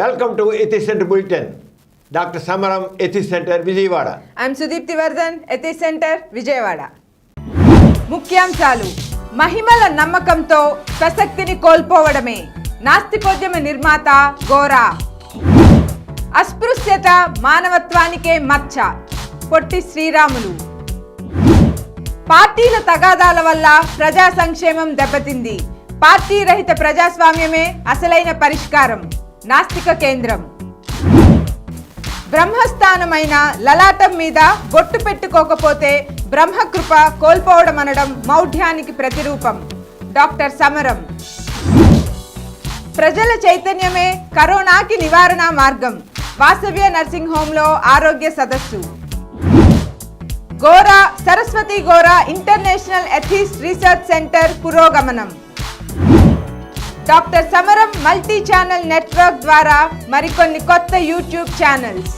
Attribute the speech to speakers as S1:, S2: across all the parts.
S1: Welcome to ethics centre bulletin. Doctor Samaram ethics centre Vijayawada.
S2: I'm Sudeepthi Vardhan, ethics centre Vijayawada. ముఖ్యాంశాలు: మహిమల నమ్మకంతో స్వశక్తిని కోల్పోవడమే నాస్తికోద్యమ నిర్మాత గోరా. అస్పృశ్యత మానవత్వానికే మచ్చ పొట్టి శ్రీరాములు. పార్టీల తగాదాల వల్ల ప్రజా సంక్షేమం దెబ్బతింది. పార్టీ రహిత ప్రజాస్వామ్యమే అసలైన పరిష్కారం నాస్తిక కేంద్రం. బ్రహ్మస్థానమైన లలాటం మీద బొట్టు పెట్టుకోకపోతే బ్రహ్మకృప కోల్పోవడం అనడం మౌఢ్యానికి ప్రతిరూపం డాక్టర్ సమరం. ప్రజల చైతన్యమే కరోనాకి నివారణ మార్గం వాసవ్య నర్సింగ్ హోంలో ఆరోగ్య సదస్సు. Gora Saraswathi Gora international ethics research centre పురోగమనం. Doctor Samaram multi channel network ద్వారా మరికొన్ని కొత్త యూట్యూబ్ ఛానల్స్.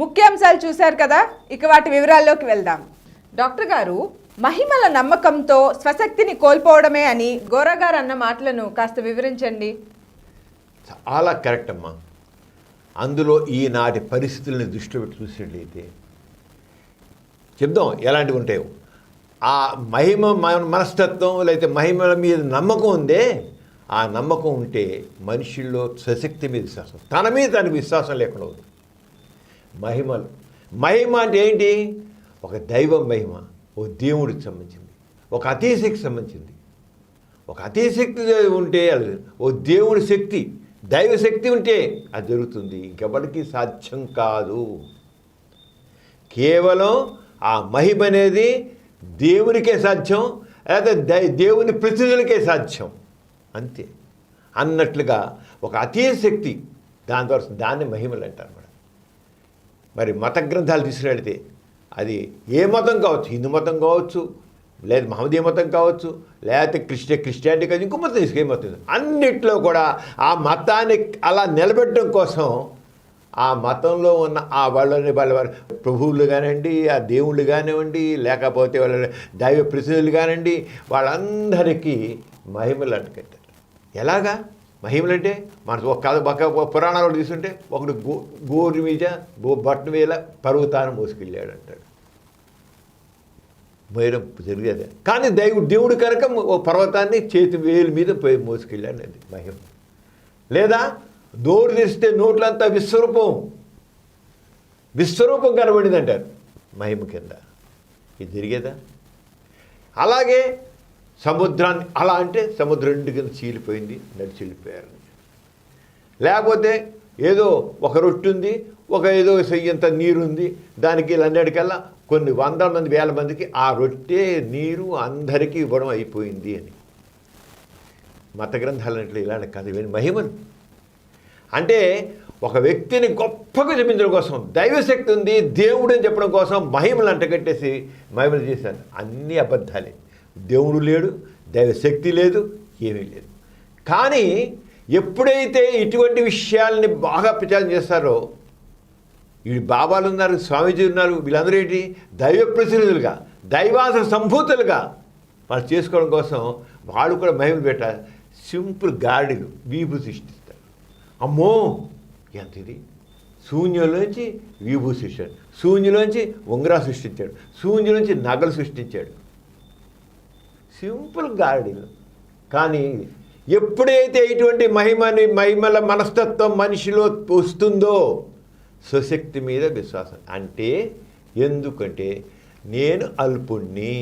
S2: ముఖ్యాంశాలు చూశారు కదా, ఇక వాటి వివరాల్లోకి వెళ్దాం. డాక్టర్ గారు, మహిమల నమ్మకంతో స్వశక్తిని కోల్పోవడమే అని గోరా గారు అన్న మాటలను కాస్త వివరించండి.
S1: చాలా కరెక్ట్ అమ్మా. అందులో ఈనాటి పరిస్థితులను దృష్టిలో పెట్టి చూసినట్లయితే చెప్దాం ఎలాంటివి ఉంటాయో. ఆ మహిమ మనస్తత్వం లేకపోతే మహిమల మీద నమ్మకం ఉందే, ఆ నమ్మకం ఉంటే మనుషుల్లో స్వశక్తి మీద విశ్వాసం, తన మీద తనకు విశ్వాసం లేకుండా ఉంది. మహిమ అంటే ఏంటి? ఒక దైవ మహిమ, ఓ దేవుడికి సంబంధించింది, ఒక అతిశక్తికి సంబంధించింది. ఒక అతిశక్తి ఉంటే ఓ దేవుడి శక్తి, దైవశక్తి ఉంటే అది జరుగుతుంది. ఇంకెవరికి సాధ్యం కాదు. కేవలం ఆ మహిమ అనేది దేవునికే సాధ్యం, లేదా దేవుని ప్రతినిధులకే సాధ్యం, అంతే అన్నట్లుగా ఒక అతీత శక్తి దాని ద్వారా దాన్ని మహిమలు అంటారు అన్నమాట. మరి మత గ్రంథాలు తీసుకువెళితే అది ఏ మతం కావచ్చు, హిందూ మతం కావచ్చు, లేదా మహమ్మదీయ మతం కావచ్చు, లేకపోతే క్రిస్టియానిటీ కావచ్చు, ఇంకో మతం తీసుకు ఏ మతం, అన్నిట్లో కూడా ఆ మతాన్ని అలా నిలబెట్టడం కోసం ఆ మతంలో ఉన్న ఆ వాళ్ళ ప్రభువులు కానివ్వండి, ఆ దేవుళ్ళు కానివ్వండి, లేకపోతే వాళ్ళ దైవ ప్రతినిధులు కానివ్వండి, వాళ్ళందరికీ మహిమలు అంటుకట్టారు. ఎలాగా మహిమలు అంటే మన ఒక పురాణాలు తీసుకుంటే ఒకడు గోరు మీద బట్టను వేల పర్వతాన్ని మోసుకెళ్ళాడు అంటాడు. మేరం జరిగేదే. కానీ దేవుడు కనుక ఓ పర్వతాన్ని చేతి వేలు మీద పోయి మోసుకెళ్ళాడు, అది మహిమ. లేదా నోరు తెరిస్తే నోట్లంతా విశ్వరూపం కనబడింది అంటారు, మహిమ కింద. ఇది జరిగేదా? అలాగే సముద్రాన్ని అలా అంటే సముద్రం రెండు కింద చీలిపోయింది, నడిచి వెళ్ళిపోయారు. లేకపోతే ఏదో ఒక రొట్టె ఉంది, ఒక ఏదో ఇంత నీరుంది, దానికి అన్నిటికల్లా కొన్ని వందల మంది వేల మందికి ఆ రొట్టె నీరు అందరికీ ఇవ్వడం అయిపోయింది అని. మత గ్రంథాలన్నింటిలో ఇలాంటి కథ ఇవన్నీ మహిమలు. అంటే ఒక వ్యక్తిని గొప్పగా చూపించడం కోసం, దైవశక్తి ఉంది, దేవుడు అని చెప్పడం కోసం మహిమలు అంటగట్టేసి మహిమలు చేశారు. అన్నీ అబద్ధాలే. దేవుడు లేడు, దైవశక్తి లేదు, ఏమీ లేదు. కానీ ఎప్పుడైతే ఇటువంటి విషయాల్ని బాగా ప్రచారం చేస్తారో, ఈ బాబాలు ఉన్నారు, స్వామీజీ ఉన్నారు, వీళ్ళందరూ ఏంటి దైవ ప్రతినిధులుగా, దైవాస సంభూతులుగా వాళ్ళు చేసుకోవడం కోసం వాళ్ళు కూడా మహిమలు పెట్టారు. సింపుల్ గాడిలు వీపు సృష్టిస్తారు. అమ్మో ఎంత ఇది! శూన్యంలోంచి విభూ సృష్టించాడు, శూన్యంలోంచి ఉంగరా సృష్టించాడు, శూన్యంలోంచి నగలు సృష్టించాడు. సింపుల్ గాడిలు. కానీ ఎప్పుడైతే ఇటువంటి మహిమల మనస్తత్వం మనిషిలో వస్తుందో స్వశక్తి మీద విశ్వాసం. అంటే ఎందుకంటే నేను అల్పుణ్ణి,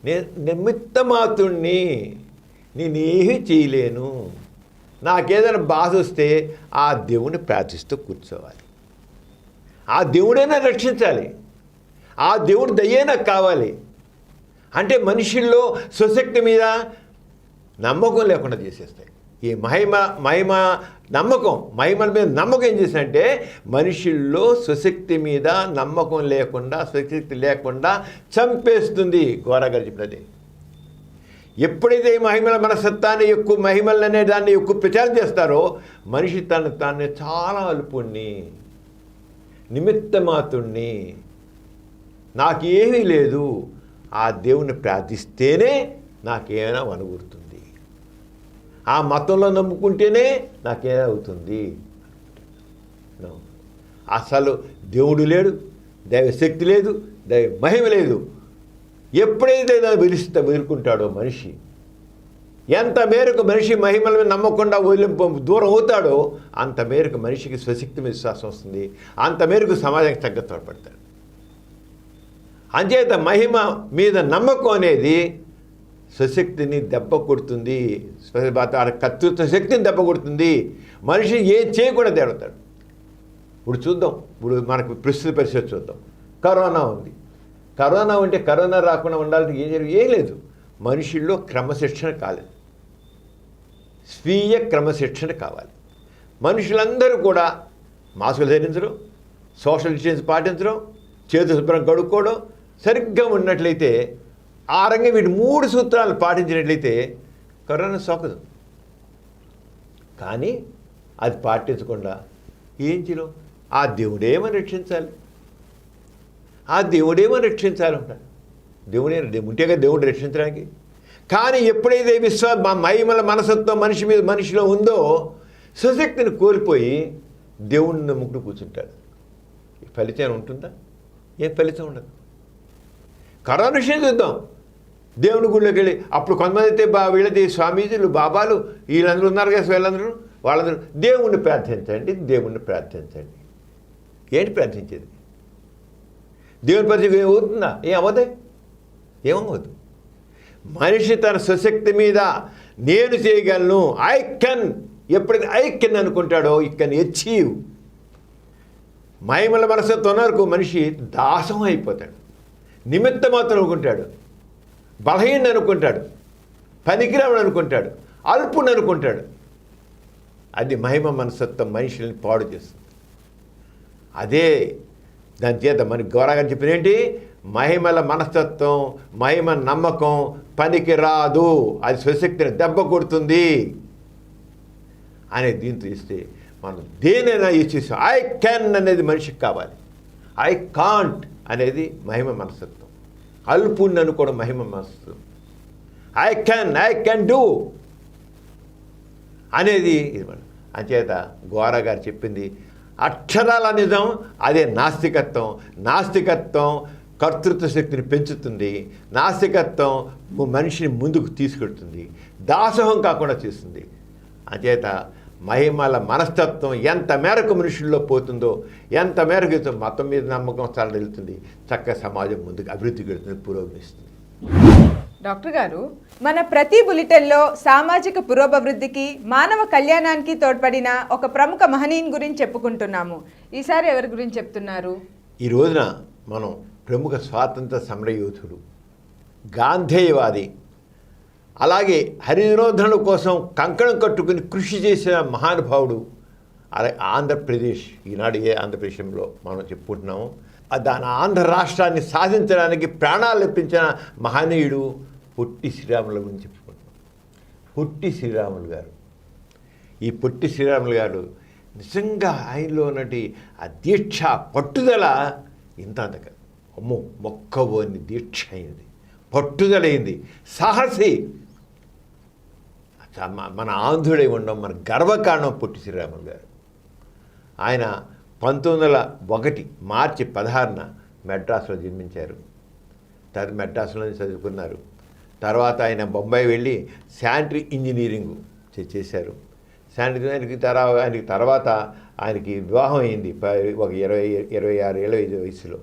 S1: నేను నిమిత్తమాతుణ్ణి, నేనేమీ చేయలేను, నాకేదైనా బాధ వస్తే ఆ దేవుని ప్రార్థిస్తూ కూర్చోవాలి. ఆ దేవుడైనా రక్షించాలి, ఆ దేవుడు దయ్యే నాకు కావాలి. అంటే మనుషుల్లో స్వశక్తి మీద నమ్మకం లేకుండా చేసేస్తాయి. ఈ మహిమల మీద నమ్మకం ఏం చేసిందంటే మనుషుల్లో స్వశక్తి మీద నమ్మకం లేకుండా, స్వశక్తి లేకుండా చంపేస్తుంది. గోరా గారు చెప్పినది. ఎప్పుడైతే ఈ మహిమల మనస్తత్వాన్ని ఎక్కువ మహిమలు అనే దాన్ని ఎక్కువ ప్రచారం చేస్తారో మనిషి తాను చాలా అల్పుణ్ణి, నిమిత్తమాతుణ్ణి, నాకేమీ లేదు, ఆ దేవుని ప్రార్థిస్తేనే నాకేమైనా వనగూరుతుంది ఆ మతంలో నమ్ముకుంటేనే నాకే అవుతుంది. అసలు దేవుడు లేడు, దైవశక్తి లేదు, దైవ మహిమ లేదు. ఎప్పుడైతే వదులుకుంటాడో మనిషి, ఎంత మేరకు మనిషి మహిమల మీద నమ్మకుండా దూరం అవుతాడో అంత మేరకు మనిషికి స్వశక్తి మీద విశ్వాసం వస్తుంది, అంత మేరకు సమాజానికి తగ్గ తోడ్పడతాడు. అంచేత మహిమ మీద నమ్మకం అనేది స్వశక్తిని దెబ్బ కొడుతుంది, కర్తృత్వ శక్తిని దెబ్బ కొడుతుంది. మనిషి ఏం చేయకుండా తేడతాడు. ఇప్పుడు చూద్దాం, ఇప్పుడు మనకు ప్రస్తుత పరిస్థితి చూద్దాం. కరోనా ఉంది. కరోనా ఉంటే కరోనా రాకుండా ఉండాలంటే ఏం లేదు. మనుషుల్లో క్రమశిక్షణ కాలేదు, స్వీయ క్రమశిక్షణ కావాలి. మనుషులందరూ కూడా మాస్కులు ధరించడం, సోషల్ డిస్టెన్స్ పాటించడం, చేతులు శుభ్రం కడుక్కోవడం సరిగ్గా ఉన్నట్లయితే, ఆ రంగం వీటి 3 సూత్రాలు పాటించినట్లయితే కరోనా సోకదు. కానీ అది పాటించకుండా ఏం చేయడం? ఆ దేవుడేమని రక్షించాలి, ఆ దేవుడేమని రక్షించాలి ఉంటాడు. దేవుడే ఉంటేగా దేవుడు రక్షించడానికి. కానీ ఎప్పుడైతే మహిమల మనసత్వం మనిషిలో ఉందో స్వశక్తిని కోల్పోయి దేవుడిని నమ్ముకుంటూ కూర్చుంటాడు. ఫలితం ఉంటుందా? ఏం ఫలితం ఉండదు. కరోనా విషయం చూద్దాం. దేవుని గుళ్ళోకి వెళ్ళి అప్పుడు కొంతమంది అయితే వీళ్ళది స్వామీజీలు, బాబాలు వీళ్ళందరూ ఉన్నారు కదా, వాళ్ళందరూ దేవుణ్ణి ప్రార్థించండి, దేవుణ్ణి ప్రార్థించండి. ఏంటి ప్రార్థించేది? దేవుని పరిచయం ఏమవుతుందా? ఏమవ్వదు. మనిషి తన స్వశక్తి మీద నేను చేయగలను, ఐ కెన్, ఎప్పుడైతే ఐ కెన్ అనుకుంటాడో ఇట్ కెన్ అచీవ్. మహిమల మనసత్వం వరకు మనిషి దాసం అయిపోతాడు, నిమిత్త మాత్రం అనుకుంటాడు, బలహీన అనుకుంటాడు, పనికిరావుడు అనుకుంటాడు, అల్పుని అనుకుంటాడు. అది మహిమ మనసత్వం మనుషుల్ని పాడు చేస్తుంది. అదే దాని చేత మనకి గౌరవంగా చెప్పినేంటి? మహిమల మనస్తత్వం, మహిమ నమ్మకం పనికి రాదు, అది స్వశక్తిని దెబ్బ కొడుతుంది అనే దీంతో ఇస్తే మనం దేనైనా ఇచ్చేసాం. ఐ కెన్ అనేది మనిషికి కావాలి, ఐ కాంట్ అనేది మహిమ మనస్తత్వం. అల్పుణ్ణి అనుకోవడం మహిమ మనస్తత్వం. ఐ కెన్ డూ అనేది ఇది మనం. అంచేత గోరా గారు చెప్పింది అక్షరాల నిజం. అదే నాస్తికత్వం. నాస్తికత్వం కర్తృత్వ శక్తిని పెంచుతుంది. నాస్తికత్వం మనిషిని ముందుకు తీసుకెడుతుంది, దాసోహం కాకుండా చేస్తుంది. అంచేత మహిమల మనస్తత్వం ఎంత మేరకు మనుషుల్లో పోతుందో, ఎంత మేరకు మతం మీద నమ్మకం చాలా వెళ్తుంది, చక్కగా సమాజం ముందుకు అభివృద్ధికి వెళ్తుంది, పురోగమిస్తుంది.
S2: డాక్టర్ గారు, మన ప్రతి బులెటిన్లో సామాజిక పురోభివృద్ధికి, మానవ కళ్యాణానికి తోడ్పడిన ఒక ప్రముఖ మహనీయుని గురించి చెప్పుకుంటున్నాము. ఈసారి ఎవరి గురించి చెప్తున్నారు?
S1: ఈ రోజున మనం ప్రముఖ స్వాతంత్ర సమరయోధుడు, గాంధేయవాది, అలాగే హరిజనోద్ధరణ కోసం కంకణం కట్టుకుని కృషి చేసిన మహానుభావుడు, అలాగే ఆంధ్రప్రదేశ్, ఈనాడు ఏ ఆంధ్రప్రదేశ్లో మనం చెప్పుకుంటున్నాము, దాని ఆంధ్ర రాష్ట్రాన్ని సాధించడానికి ప్రాణాలు అర్పించిన మహనీయుడు పొట్టి శ్రీరాములు గురించి చెప్పుకుంటున్నాం. పొట్టి శ్రీరాములు గారు, ఈ పొట్టి శ్రీరాములు గారు నిజంగా ఆయనలో ఉన్నటి ఆ దీక్ష, పట్టుదల ఇంత అంతక అమ్మో మొక్కబోని దీక్ష అయింది, పట్టుదలైంది, సాహసి. మన ఆంధ్రుడై ఉండడం మన గర్వకారణం పొట్టి శ్రీరాములు గారు. ఆయన 1901 మార్చి 16న మెడ్రాస్లో జన్మించారు. మెడ్రాస్లో చదువుకున్నారు. తర్వాత ఆయన బొంబాయి వెళ్ళి శానిటరీ ఇంజనీరింగ్ చేశారు. శానిటరీ ఆయనకి తర్వాత ఆయనకి వివాహం అయింది ఒక 26-25 వయసులో.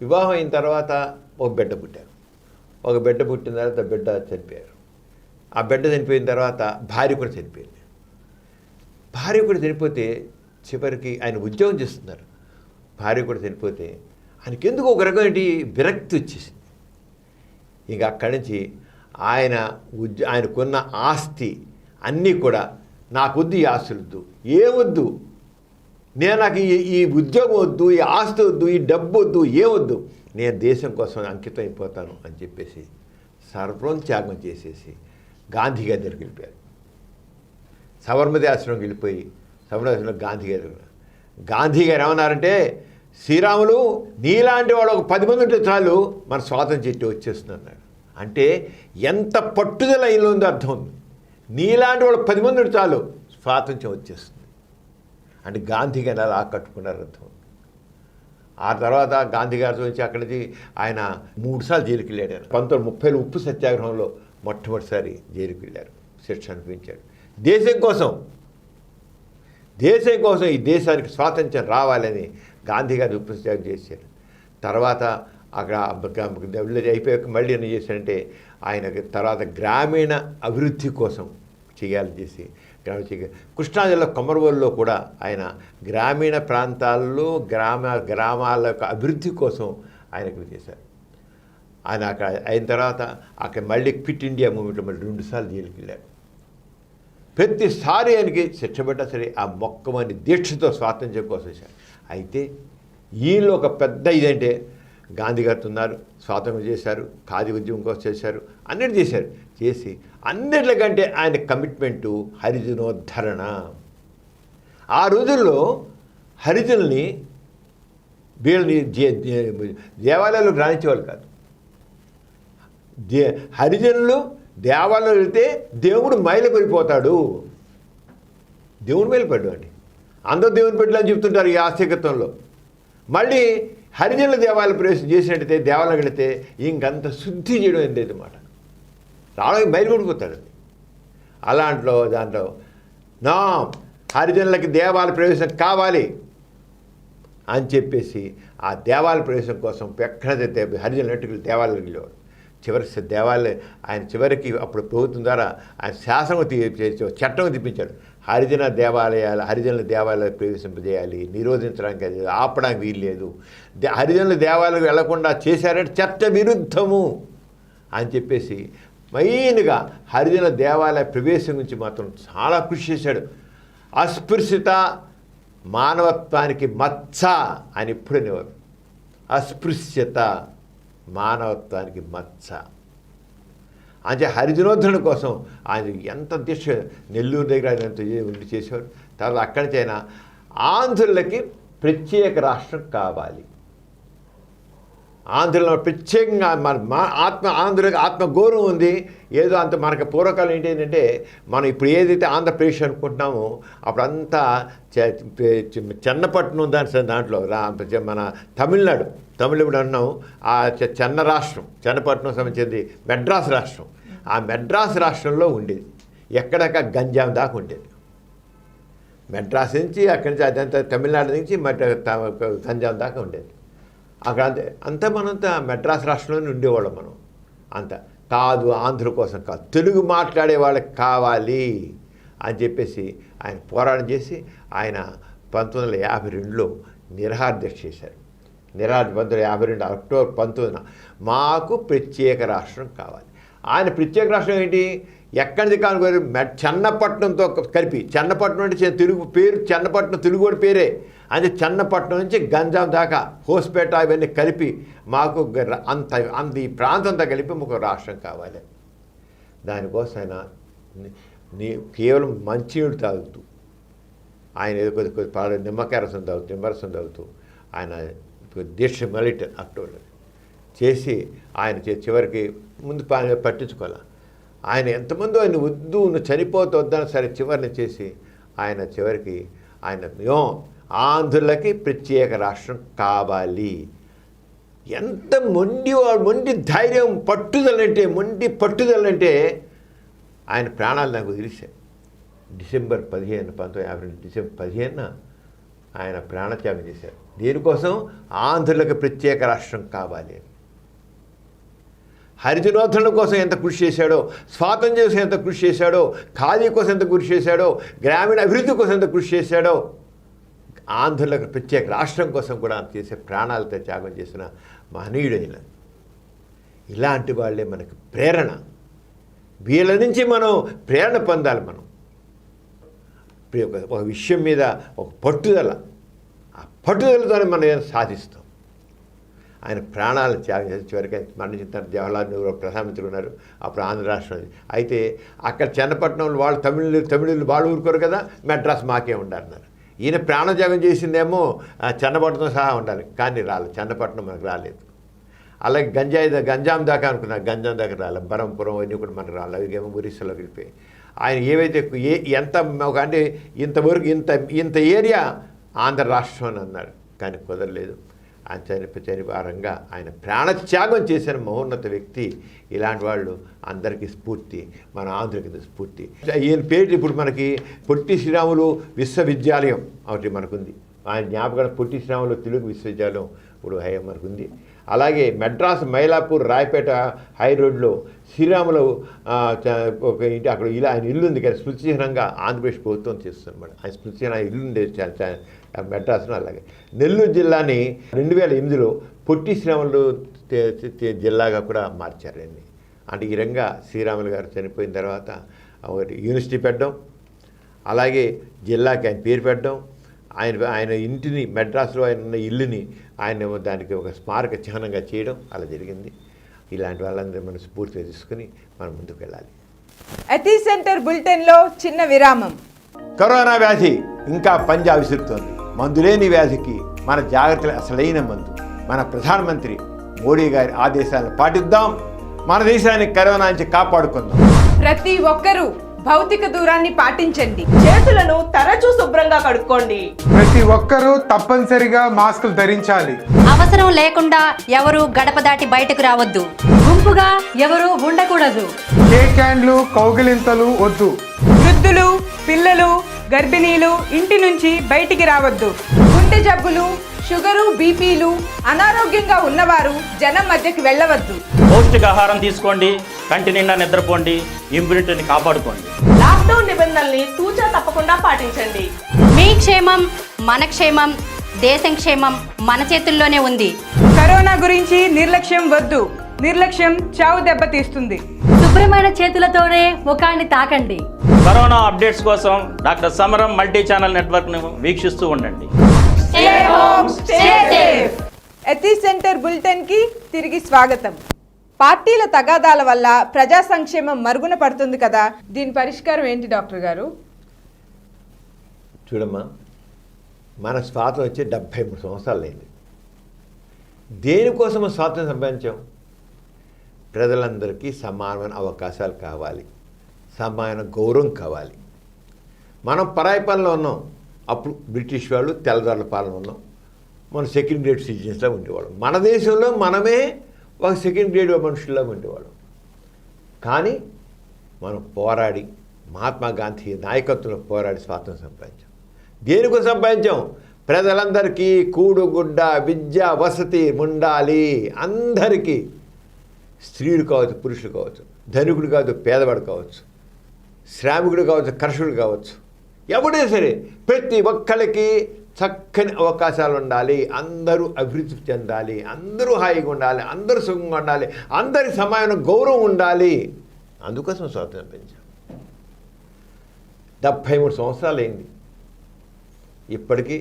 S1: వివాహం అయిన తర్వాత ఒక బిడ్డ పుట్టారు. ఒక బిడ్డ పుట్టిన తర్వాత బిడ్డ చనిపోయారు. ఆ బిడ్డ చనిపోయిన తర్వాత భార్య కూడా చనిపోయింది. భార్య కూడా చనిపోతే చివరికి ఆయన ఉద్యోగం చేస్తున్నారు. భార్య కూడా చనిపోతే ఆయనకి ఎందుకు ఒక రకమైన విరక్తి వచ్చేసింది. ఇంకా అక్కడి నుంచి ఆయనకున్న ఆస్తి అన్నీ కూడా నాకొద్దు, ఈ ఆస్తులు వద్దు, ఏమొద్దు, నాకు ఈ ఉద్యోగం వద్దు, ఈ ఆస్తి వద్దు, ఈ డబ్బు వద్దు, ఏమొద్దు, నేను దేశం కోసం అంకితం అయిపోతాను అని చెప్పేసి సర్వం త్యాగం చేసేసి గాంధీ గారి దగ్గరికి వెళ్ళిపోయారు. సబర్మతి ఆశ్రమంకి వెళ్ళిపోయి సబర్మతి గాంధీ గారు ఏమన్నారంటే, శ్రీరాములు నీలాంటి వాళ్ళు ఒక 10 మంది ఉంటే చాలు మన స్వాతంత్రం చెట్టు వచ్చేస్తుంది అన్నాడు. అంటే ఎంత పట్టుదల ఇలా ఉందో అర్థం ఉంది. నీలాంటి వాళ్ళు 10 మంది ఉంటే చాలు స్వాతంత్ర్యం వచ్చేస్తుంది. అంటే గాంధీ గారిని అలా ఆకట్టుకున్నారు అర్థం. ఆ తర్వాత గాంధీ గారి నుంచి అక్కడి నుంచి ఆయన 3 సార్లు జైలుకి వెళ్ళాడు. ఆయన 1930లో ఉప్పు సత్యాగ్రహంలో మొట్టమొదటిసారి జైలుకి వెళ్ళారు, శిక్ష అనిపించాడు. దేశం కోసం ఈ దేశానికి స్వాతంత్ర్యం రావాలని గాంధీ గారు ఉప్పు సత్యాగ్రహం చేశారు. తర్వాత అక్కడ అయిపోయాక మళ్ళీ ఏం చేశారంటే ఆయనకి తర్వాత గ్రామీణ అభివృద్ధి కోసం చేయాలని చేసి కృష్ణా జిల్లా కొమరవోలులో కూడా ఆయన గ్రామీణ ప్రాంతాల్లో గ్రామాల యొక్క అభివృద్ధి కోసం ఆయన ఇక్కడ చేశారు. ఆయన అక్కడ అయిన తర్వాత అక్కడ మళ్ళీ క్విట్ ఇండియా మూమెంట్లో మళ్ళీ 2 సార్లు జైలుకి వెళ్ళారు. ప్రతిసారి ఆయనకి శిక్ష పడ్డా సరే ఆ మొక్కమని దీక్షతో స్వాతంత్ర్యం కోసం వచ్చారు. అయితే ఈయనలో ఒక పెద్ద ఇదంటే గాంధీ గారితో ఉన్నారు, స్వాతంత్ర్యం చేశారు, ఖాదీ ఉద్యమం కోసం చేశారు, అన్నిటి చేశారు. చేసి అన్నిటికంటే ఆయన కమిట్మెంటు హరిజనోద్ధరణ. ఆ రోజుల్లో హరిజనుల్ని వీళ్ళని దేవాలయాలకు రాణించేవాళ్ళు కాదు. హరిజనులు దేవాలయం వెళ్తే దేవుడు మైలపడిపోతాడు, దేవుడు మైలపడ్డు అండి. అందరూ దేవుని పెట్టు అని చెప్తుంటారు ఈ ఆస్తికత్వంలో. మళ్ళీ హరిజనుల దేవాలయ ప్రవేశం చేసినట్టయితే దేవాలయం వెళితే ఇంకంత శుద్ధి చేయడం ఏంటది మాట, రావడానికి బయలుపడిపోతాడు. దాంట్లో నా హరిజనులకి దేవాలయ ప్రవేశం కావాలి అని చెప్పేసి ఆ దేవాలయ ప్రవేశం కోసం ఎక్కడైతే హరిజనుల నెట్టుకు దేవాలయం వెళ్ళేవాడు. ఆయన చివరికి అప్పుడు ప్రభుత్వం ద్వారా ఆయన శాసనం చట్టం తెప్పించాడు. హరిజనుల దేవాలయాలు ప్రవేశింపజేయాలి, నిరోధించడానికి ఆపడానికి వీల్లేదు, హరిజనుల దేవాలయాలకు వెళ్లకుండా చేశారంటే చట్ట విరుద్ధము అని చెప్పేసి మెయిన్గా హరిజనుల దేవాలయ ప్రవేశం గురించి మాత్రం చాలా కృషి చేశాడు. అస్పృశ్యత మానవత్వానికి మచ్చ అని ఎప్పుడు అనేవారు. అస్పృశ్యత మానవత్వానికి మచ్చ అంటే హరిజనోద్ధరణ కోసం ఆయన ఎంత దీక్ష, నెల్లూరు దగ్గర ఆయన ఎంత ఉండి చేసేవారు. తర్వాత అక్కడి నుంచి ఆయన ఆంధ్రులకి ప్రత్యేక రాష్ట్రం కావాలి, ఆంధ్రలో ప్రత్యేకంగా ఆంధ్రులకు ఆత్మగౌరవం ఉంది. ఏదో అంత మనకు పూర్వకాలం ఏంటంటే మనం ఇప్పుడు ఏదైతే ఆంధ్రప్రదేశ్ అనుకుంటున్నామో అప్పుడంతా చెన్నపట్నం దాంట్లో మన తమిళ ఇప్పుడు అన్నాం. ఆ చెన్న రాష్ట్రం, చెన్నపట్నం సంబంధించింది మెడ్రాస్ రాష్ట్రం. ఆ మెడ్రాస్ రాష్ట్రంలో ఉండేది ఎక్కడక గంజాం దాకా ఉండేది. మెడ్రాస్ నుంచి అక్కడి నుంచి అదంతా తమిళనాడు నుంచి గంజాం దాకా ఉండేది. అక్కడ అంతా మనంతా మెడ్రాస్ రాష్ట్రంలోనే ఉండేవాళ్ళం మనం. అంత కాదు, ఆంధ్ర కోసం కాదు, తెలుగు మాట్లాడే వాళ్ళకి కావాలి అని చెప్పేసి ఆయన పోరాటం చేసి ఆయన 1952లో నిరాహార దీక్ష చేశారు. 1952 అక్టోబర్ 19న మాకు ప్రత్యేక రాష్ట్రం కావాలి. ఆయన ప్రత్యేక రాష్ట్రం ఏంటి, ఎక్కడిది కాదు, చెన్నపట్నంతో కలిపి, చెన్నపట్నం అంటే తెలుగు పేరు, చెన్నపట్నం తెలుగువాడి పేరే. అంటే చెన్నపట్నం నుంచి గంజాం దాకా హోస్పేట ఇవన్నీ కలిపి మాకు అంత ఈ ప్రాంతం అంతా కలిపి మాకు రాష్ట్రం కావాలి. దానికోసం ఆయన కేవలం మంచినీళ్ళు తాగుతూ, ఆయన ఏదో కొద్ది నిమ్మకాయ రసం తాగుతూ, నిమ్మరసం తాగుతూ ఆయన దీక్ష మొదలెట్ట అక్టోబర్ చేసి ఆయన చివరికి ముందు పట్టించుకోవాలి. ఆయన ఎంతమందో ఆయన వద్దు చనిపోతూ వద్దని సరే చివరిని చేసి ఆయన చివరికి ఆయన ఆంధ్రులకి ప్రత్యేక రాష్ట్రం కావాలి. ఎంత మొండి ధైర్యం, పట్టుదలంటే ఆయన ప్రాణాలు నాకు వదిలేశారు. డిసెంబర్ 15, 1952 డిసెంబర్ 15న ఆయన ప్రాణత్యాగం చేశారు. దీనికోసం ఆంధ్రులకు ప్రత్యేక రాష్ట్రం కావాలి. హరిజనోద్ధరణ కోసం ఎంత కృషి చేశాడో, స్వాతంత్ర్యం కోసం ఎంత కృషి చేశాడో, ఖాదీ కోసం ఎంత కృషి చేశాడో, గ్రామీణ అభివృద్ధి కోసం ఎంత కృషి చేశాడో, ఆంధ్రులకు ప్రత్యేక రాష్ట్రం కోసం కూడా చేసే ప్రాణాలతో త్యాగం చేసిన మహనీయుడైన ఇలాంటి వాళ్ళే మనకు ప్రేరణ. వీళ్ళ నుంచి మనం ప్రేరణ పొందాలి. మనం ఒక విషయం మీద ఒక పట్టుదల, ఆ పట్టుదలతోనే మనం ఏదైనా సాధిస్తాం. ఆయన ప్రాణాలను త్యాగం చేసి చివరికి మరణించిన జవహర్లాల్ నెహ్రూ ప్రధానమంత్రి ఉన్నారు అప్పుడు ఆంధ్ర రాష్ట్రం. అయితే అక్కడ చెన్నపట్నంలో వాళ్ళు తమిళులు వాళ్ళు ఊరుకోరు కదా, మెడ్రాస్ మాకే ఉండాలన్నారు. ఈయన ప్రాణత్యాగం చేసిందేమో చెన్నపట్నం సహా ఉండాలి, కానీ రాలేదు, చెన్నపట్నం మనకు రాలేదు. అలాగే గంజాం దాకా అనుకున్నారు, గంజాం దాకా రాలేదు, బరంపురం అన్నీ కూడా మనకు రాలేదు, అవి ఏమో ఒరిస్సాలో వెళ్ళిపోయి. ఆయన ఏవైతే ఎంత ఒక అంటే ఇంతవరకు ఇంత ఏరియా ఆంధ్ర రాష్ట్రం అని అన్నాడు, కానీ కుదరలేదు. ఆయన చనివారంగా ఆయన ప్రాణత్యాగం చేసిన మహోన్నత వ్యక్తి. ఇలాంటి వాళ్ళు అందరికీ స్ఫూర్తి, మన ఆంధ్రకి స్ఫూర్తి. ఈయన పేరు ఇప్పుడు మనకి పొట్టి శ్రీరాములు విశ్వవిద్యాలయం ఒకటి మనకుంది. ఆయన జ్ఞాపకం పొట్టి శ్రీరాములు తెలుగు విశ్వవిద్యాలయం ఇప్పుడు మనకుంది. అలాగే మెడ్రాస్ మైలాపూర్ రాయపేట హై రోడ్లో శ్రీరాములు ఒక ఇంటి అక్కడ ఆయన ఇల్లు ఉంది కానీ స్మృతి చిహ్నంగా ఆంధ్రప్రదేశ్ ప్రభుత్వం చేస్తుందన్నమాట. ఆయన స్మృతి చిహ్నం ఇల్లు ఉండేది మెడ్రాస్లో. అలాగే నెల్లూరు జిల్లాని 2008లో పొట్టి శ్రీరాములు జిల్లాగా కూడా మార్చారండి. అంటే ఈ రంగా శ్రీరాములు గారు చనిపోయిన తర్వాత ఒకటి యూనివర్సిటీ పెట్టడం, అలాగే జిల్లాకి ఆయన పేరు పెట్టడం, ఆయన ఇంటిని మెడ్రాస్లో ఆయన ఉన్న ఇల్లుని ఆయన దానికి ఒక స్మారక చిహ్నంగా చేయడం అలా జరిగింది. ఇలాంటి వాళ్ళందరూ మనం స్ఫూర్తిగా తీసుకుని మనం ముందుకు వెళ్ళాలి.
S2: అతి సెంటర్ బులెటిన్లో చిన్న విరామం.
S1: కరోనా వ్యాధి ఇంకా పంజా విసురుతోంది. మందులేని వ్యాధికి మన జాగ్రత్తలు అసలైన మందు. మన ప్రధానమంత్రి మోడీ గారి ఆదేశాలను పాటిద్దాం, మన దేశాన్ని కరోనా నుంచి కాపాడుకుందాం.
S2: ప్రతి ఒక్కరూ భౌతిక దూరాన్ని పాటించండి.
S3: చేతులను తరచూ శుభ్రంగా కడుక్కోండి.
S4: ప్రతి ఒక్కరూ తప్పనిసరిగా మాస్కులు ధరించాలి.
S5: అవసరం లేకుండా ఎవరు గడప దాటి బయటకు రావద్దు. గుంపుగా ఎవరు ఉండకూడదు.
S4: కేక్ క్యాన్లు, కౌగిలింతలు వద్దు.
S2: వృద్ధులు, పిల్లలు, గర్భిణీలు ఇంటి నుంచి బయటికి రావద్దు. గుండె జబ్బులు, షుగరు, బీపీలు, అనారోగ్యంగా ఉన్నవారు జనం మధ్యకి వెళ్ళవద్దు.
S6: పౌష్టికాహారం తీసుకోండి, కంటి నిండా నిద్రపోండి, ఇమ్యూనిటీని కాపాడుకోండి.
S3: లాక్డౌన్ నిబంధనల్ని తూచా తప్పకుండా పాటించండి.
S5: మీ క్షేమం మన క్షేమం, దేశం క్షేమం మన చేతుల్లోనే ఉంది.
S2: కరోనా గురించి నిర్లక్ష్యం వద్దు. నిర్లక్ష్యం చావు దెబ్బతీస్తుంది.
S5: శుభ్రమైన చేతులతోనే ముఖాన్ని తాకండి.
S6: కరోనా అప్డేట్స్ కోసం డాక్టర్ సమరం మల్టీ ఛానల్ నెట్వర్క్ను వీక్షిస్తూ ఉండండి.
S2: అతి సెంటర్ బులెటిన్కి తిరిగి స్వాగతం. పార్టీల తగాదాల వల్ల ప్రజా సంక్షేమం మరుగున పడుతుంది కదా, దీని పరిష్కారం ఏంటి డాక్టర్ గారు?
S1: చూడమ్మా, మన స్వాతంత్రం వచ్చి 73 సంవత్సరాలు అయింది. దేనికోసం స్వాతంత్రం సంపాదించాం? ప్రజలందరికీ సమానమైన అవకాశాలు కావాలి, సమాన గౌరవం కావాలి. మనం పరాయి పనిలో ఉన్నాం. అప్పుడు బ్రిటిష్ వాళ్ళు తెల్లదారుల పాలన ఉన్నాం. మనం సెకండ్ గ్రేడ్ సిటిజన్స్లా ఉండేవాళ్ళం. మన దేశంలో మనమే ఒక సెకండ్ గ్రేడ్ మనుషుల్లా ఉండేవాళ్ళం. కానీ మనం పోరాడి మహాత్మా గాంధీ నాయకత్వంలో పోరాడి స్వాతంత్రం సంపాదించాం. దేనికోసం సంపాదించాం? ప్రజలందరికీ కూడుగుడ్డ, విద్య, వసతి ఉండాలి. అందరికీ, స్త్రీలు కావచ్చు, పురుషులు కావచ్చు, ధనికుడు కావచ్చు, పేదవాడు కావచ్చు, శ్రామికుడు కావచ్చు, కర్షకుడు కావచ్చు, ఎవడైనా సరే ప్రతి ఒక్కరికి చక్కని అవకాశాలు ఉండాలి. అందరూ అభివృద్ధి చెందాలి, అందరూ హాయిగా ఉండాలి, అందరూ సుఖంగా ఉండాలి, అందరికి సమాన గౌరవం ఉండాలి. అందుకోసం స్వాతంత్రం పెంచాం. 73 సంవత్సరాలు అయింది. ఇప్పటికీ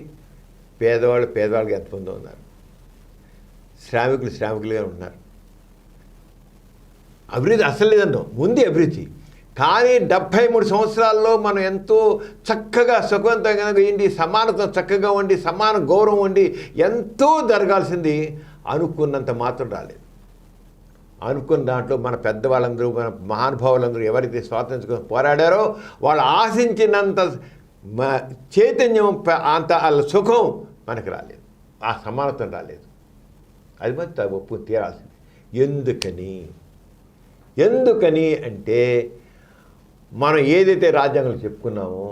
S1: పేదవాళ్ళకి ఎంతమంది ఉన్నారు, శ్రామికులుగా ఉన్నారు. అభివృద్ధి అసలు లేదన్నాం, ఉంది అభివృద్ధి. కానీ 73 సంవత్సరాల్లో మనం ఎంతో చక్కగా సుఖవంతంగా ఏంటి, సమానత చక్కగా ఉండి, సమాన గౌరవం ఉండి ఎంతో జరగాల్సింది అనుకున్నంత మాత్రం రాలేదు. అనుకున్న దాంట్లో మన పెద్దవాళ్ళందరూ, మన మహానుభావులందరూ ఎవరైతే స్వాతంత్రం పోరాడారో వాళ్ళు ఆశించినంత చైతన్యం, అంత వాళ్ళ సుఖం మనకు రాలేదు, ఆ సమానత్వం రాలేదు. అది మరి ఒప్పు తీరాల్సింది. ఎందుకని అంటే మనం ఏదైతే రాజ్యాంగంలో చెప్పుకున్నామో,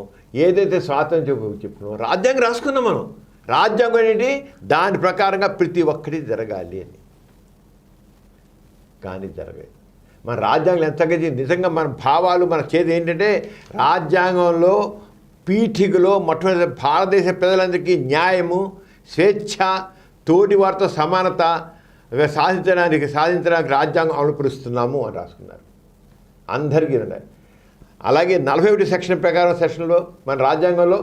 S1: ఏదైతే స్వాతంత్రం చెప్పుకున్నామో, రాజ్యాంగం రాసుకున్నాం మనం. రాజ్యాంగం ఏంటి? దాని ప్రకారంగా ప్రతి ఒక్కటి జరగాలి అని. కానీ జరగలేదు. మన రాజ్యాంగం ఎంతగా నిజంగా మన భావాలు, మన చేతి ఏంటంటే రాజ్యాంగంలో పీఠికలో మొట్టమొదటి భారతదేశ ప్రజలందరికీ న్యాయము, స్వేచ్ఛ, తోటి వారితో సమానత సాధించడానికి రాజ్యాంగం అమలుపరుస్తున్నాము అని రాసుకున్నారు. అందరికీ ఉన్నాయి. అలాగే 41 సెక్షన్ ప్రకారం సెక్షన్లో మన రాజ్యాంగంలో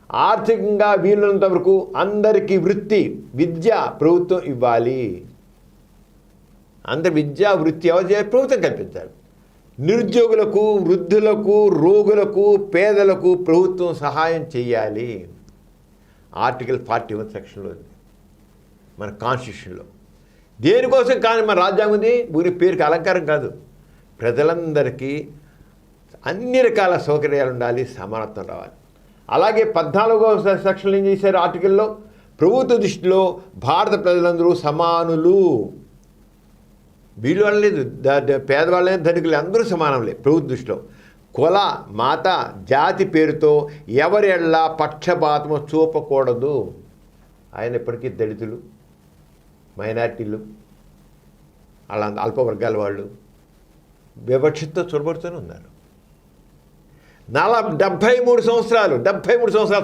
S1: ఆర్థికంగా వీలున్నంత వరకు అందరికీ వృత్తి, విద్య ప్రభుత్వం ఇవ్వాలి. అందరి విద్యా వృత్తి ఎవరు ప్రభుత్వం కల్పించాలి. నిరుద్యోగులకు, వృద్ధులకు, రోగులకు, పేదలకు ప్రభుత్వం సహాయం చేయాలి. ఆర్టికల్ 41 సెక్షన్లో ఉంది మన కాన్స్టిట్యూషన్లో. దేనికోసం? కానీ మన రాజ్యాంగం ఉంది ఊరి పేరుకి అలంకారం కాదు. ప్రజలందరికీ అన్ని రకాల సౌకర్యాలు ఉండాలి, సమానత్వం రావాలి. అలాగే 14వ సెక్షన్లో ఏం చేశారు ఆర్టికల్లో, ప్రభుత్వ దృష్టిలో భారత ప్రజలందరూ సమానులు. వీళ్ళు వాళ్ళు లేదు, పేదవాళ్ళని ధనికులు అందరూ సమానంలే ప్రభుత్వ దృష్టిలో. కుల మత జాతి పేరుతో ఎవరి ఎళ్ళ పక్షపాతము చూపకూడదు. ఆయన ఇప్పటికీ దళితులు, మైనార్టీలు, అలా అల్పవర్గాల వాళ్ళు వివక్షతో చూడబడుతూనే ఉన్నారు. 73 సంవత్సరాలు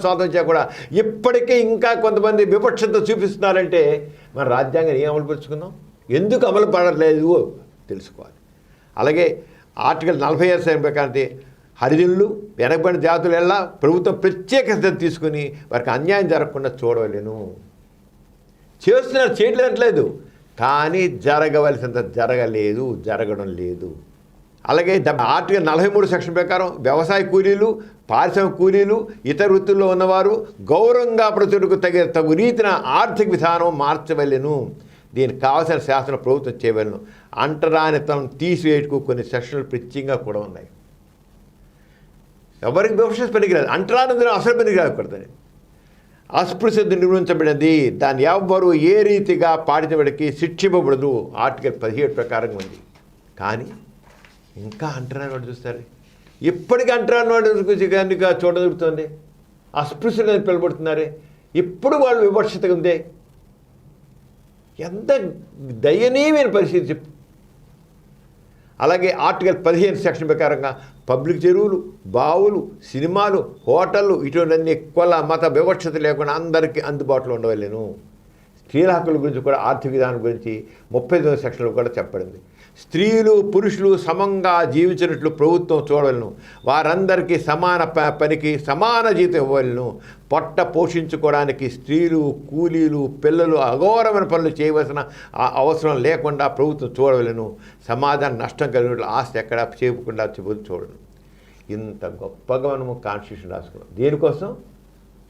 S1: స్వాతంత్రం కూడా ఇప్పటికీ ఇంకా కొంతమంది వివక్షత చూపిస్తున్నారంటే మన రాజ్యాంగం ఏం అమలు పరుచుకుందాం, ఎందుకు అమలు పడట్లేదు తెలుసుకోవాలి. అలాగే ఆర్టికల్ 45 ప్రకారం హరిజనులు వెనకబడిన జాతులు ఎలా ప్రభుత్వం ప్రత్యేక శ్రద్ధ తీసుకుని వారికి అన్యాయం జరగకుండా చూడలేను. చేస్తున్నారు, చేయట్లేదు, కానీ జరగవలసినంత జరగలేదు, జరగడం లేదు. అలాగే ఆర్టికల్ 43 సెక్షన్ ప్రకారం వ్యవసాయ కూలీలు, పారిశ్రామిక కూలీలు, ఇతర వృత్తుల్లో ఉన్నవారు గౌరవంగా ప్రజలకు తగు రీతిన ఆర్థిక విధానం మార్చవలెను. దీనికి కావాల్సిన శాసన ప్రభుత్వం చేయవలను. అంటరానితనం తీసివేయటకు కొన్ని సెక్షన్లు ప్రత్యేకంగా కూడా ఉన్నాయి. ఎవరికి వివక్ష పనికిరాదు, అంటరానితనం అసలు పనికిరాకూడదని. అస్పృశ్యత నిర్వహించబడినది, దాన్ని ఎవ్వరూ ఏ రీతిగా పాటించబడికి శిక్షింపబడదు ఆర్టికల్ 17 ప్రకారంగా ఉంది. కానీ ఇంకా అంటరాని వాడు చూస్తారు, ఇప్పటికీ అంటరాని వాడు కనుక చూడదొరుకుతుంది, అస్పృశ్యులని పిలబడుతున్నారే, ఇప్పుడు వాళ్ళు వివక్షత ఉందే. ఎంత దయనీయమైన పరిస్థితి చెప్పు. అలాగే ఆర్టికల్ 15 సెక్షన్ ప్రకారంగా పబ్లిక్ చెరువులు, బావులు, సినిమాలు, హోటళ్ళు ఇటువంటి కుల మత వివక్షత లేకుండా అందరికీ అందుబాటులో ఉండవలేను. స్త్రీల హక్కుల గురించి కూడా ఆర్థిక విధానం గురించి 39వ సెక్షన్లో కూడా చెప్పబడింది. స్త్రీలు పురుషులు సమంగా జీవించినట్లు ప్రభుత్వం చూడవలను. వారందరికీ సమాన పనికి సమాన జీతం ఇవ్వవలను. పొట్ట పోషించుకోవడానికి స్త్రీలు, కూలీలు, పిల్లలు అఘోరమైన పనులు చేయవలసిన అవసరం లేకుండా ప్రభుత్వం చూడవలను. సమాజానికి నష్టం కలిగినట్లు ఆస్తి ఎక్కడ చేయకుండా చూడను. ఇంత గొప్పగా మనము కాన్స్టిట్యూషన్ రాసుకున్నాం. దేనికోసం?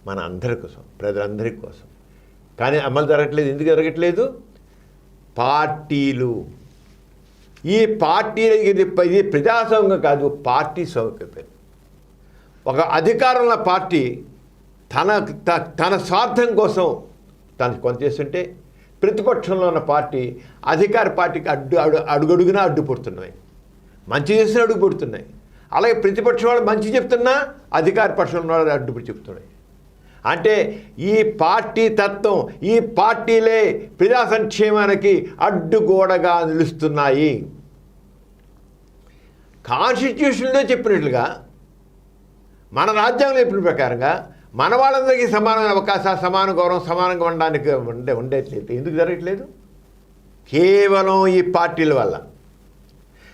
S1: మన అందరి కోసం, ప్రజలందరి కోసం. కానీ అమలు జరగట్లేదు. ఎందుకు జరగట్లేదు? పార్టీలు, ఈ పార్టీలు, ఇది ప్రజాస్వామ్యం కాదు, పార్టీ సౌకర్యం. ఒక అధికారంలో పార్టీ తన స్వార్థం కోసం తను కొంత చేస్తుంటే, ప్రతిపక్షంలో ఉన్న పార్టీ అధికార పార్టీకి అడుగడుగునా అడ్డుపడుతున్నాయి. మంచి చేసిన అడ్డుపడుతున్నాయి. అలాగే ప్రతిపక్షం వాళ్ళు మంచి చెప్తున్నా అధికార పక్షంలో వాళ్ళు అడ్డుపడి చెప్తున్నాయి. అంటే ఈ పార్టీ తత్వం, ఈ పార్టీలే ప్రజా సంక్షేమానికి అడ్డుగోడగా నిలుస్తున్నాయి. కాన్స్టిట్యూషన్లో చెప్పినట్లుగా, మన రాజ్యాంగంలో చెప్పిన ప్రకారంగా మన వాళ్ళందరికీ సమానమైన అవకాశాలు, సమాన గౌరవం, సమానంగా ఉండడానికి ఉండేట్లేదు. ఎందుకు జరగట్లేదు? కేవలం ఈ పార్టీల వల్ల.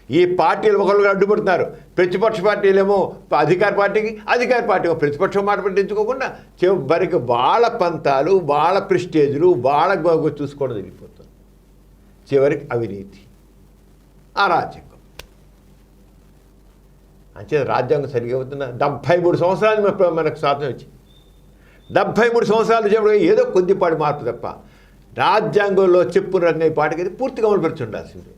S1: ఈ పార్టీలు ఒకళ్ళు అడ్డుపడుతున్నారు. ప్రతిపక్ష పార్టీలేమో అధికార పార్టీ ప్రతిపక్షం మాట పట్టించుకోకుండా చివరికి వాళ్ళ పంతాలు, వాళ్ళ ప్రెస్టేజ్లు, వాళ్ళ చూసుకోవడం జరిగిపోతుంది. చివరికి అవినీతి, అరాచకం. అంతే రాజ్యాంగం సరిగా అవుతున్నా. 73 సంవత్సరాలు మనకు స్వాతంత్రం వచ్చింది. 73 సంవత్సరాలు చెప్పడం ఏదో కొద్దిపాటి మార్పు తప్ప రాజ్యాంగంలో చెప్పున్న రకంగా ఈ పాటికి పూర్తిగా అమలుపరిచి ఉండాల్సింది.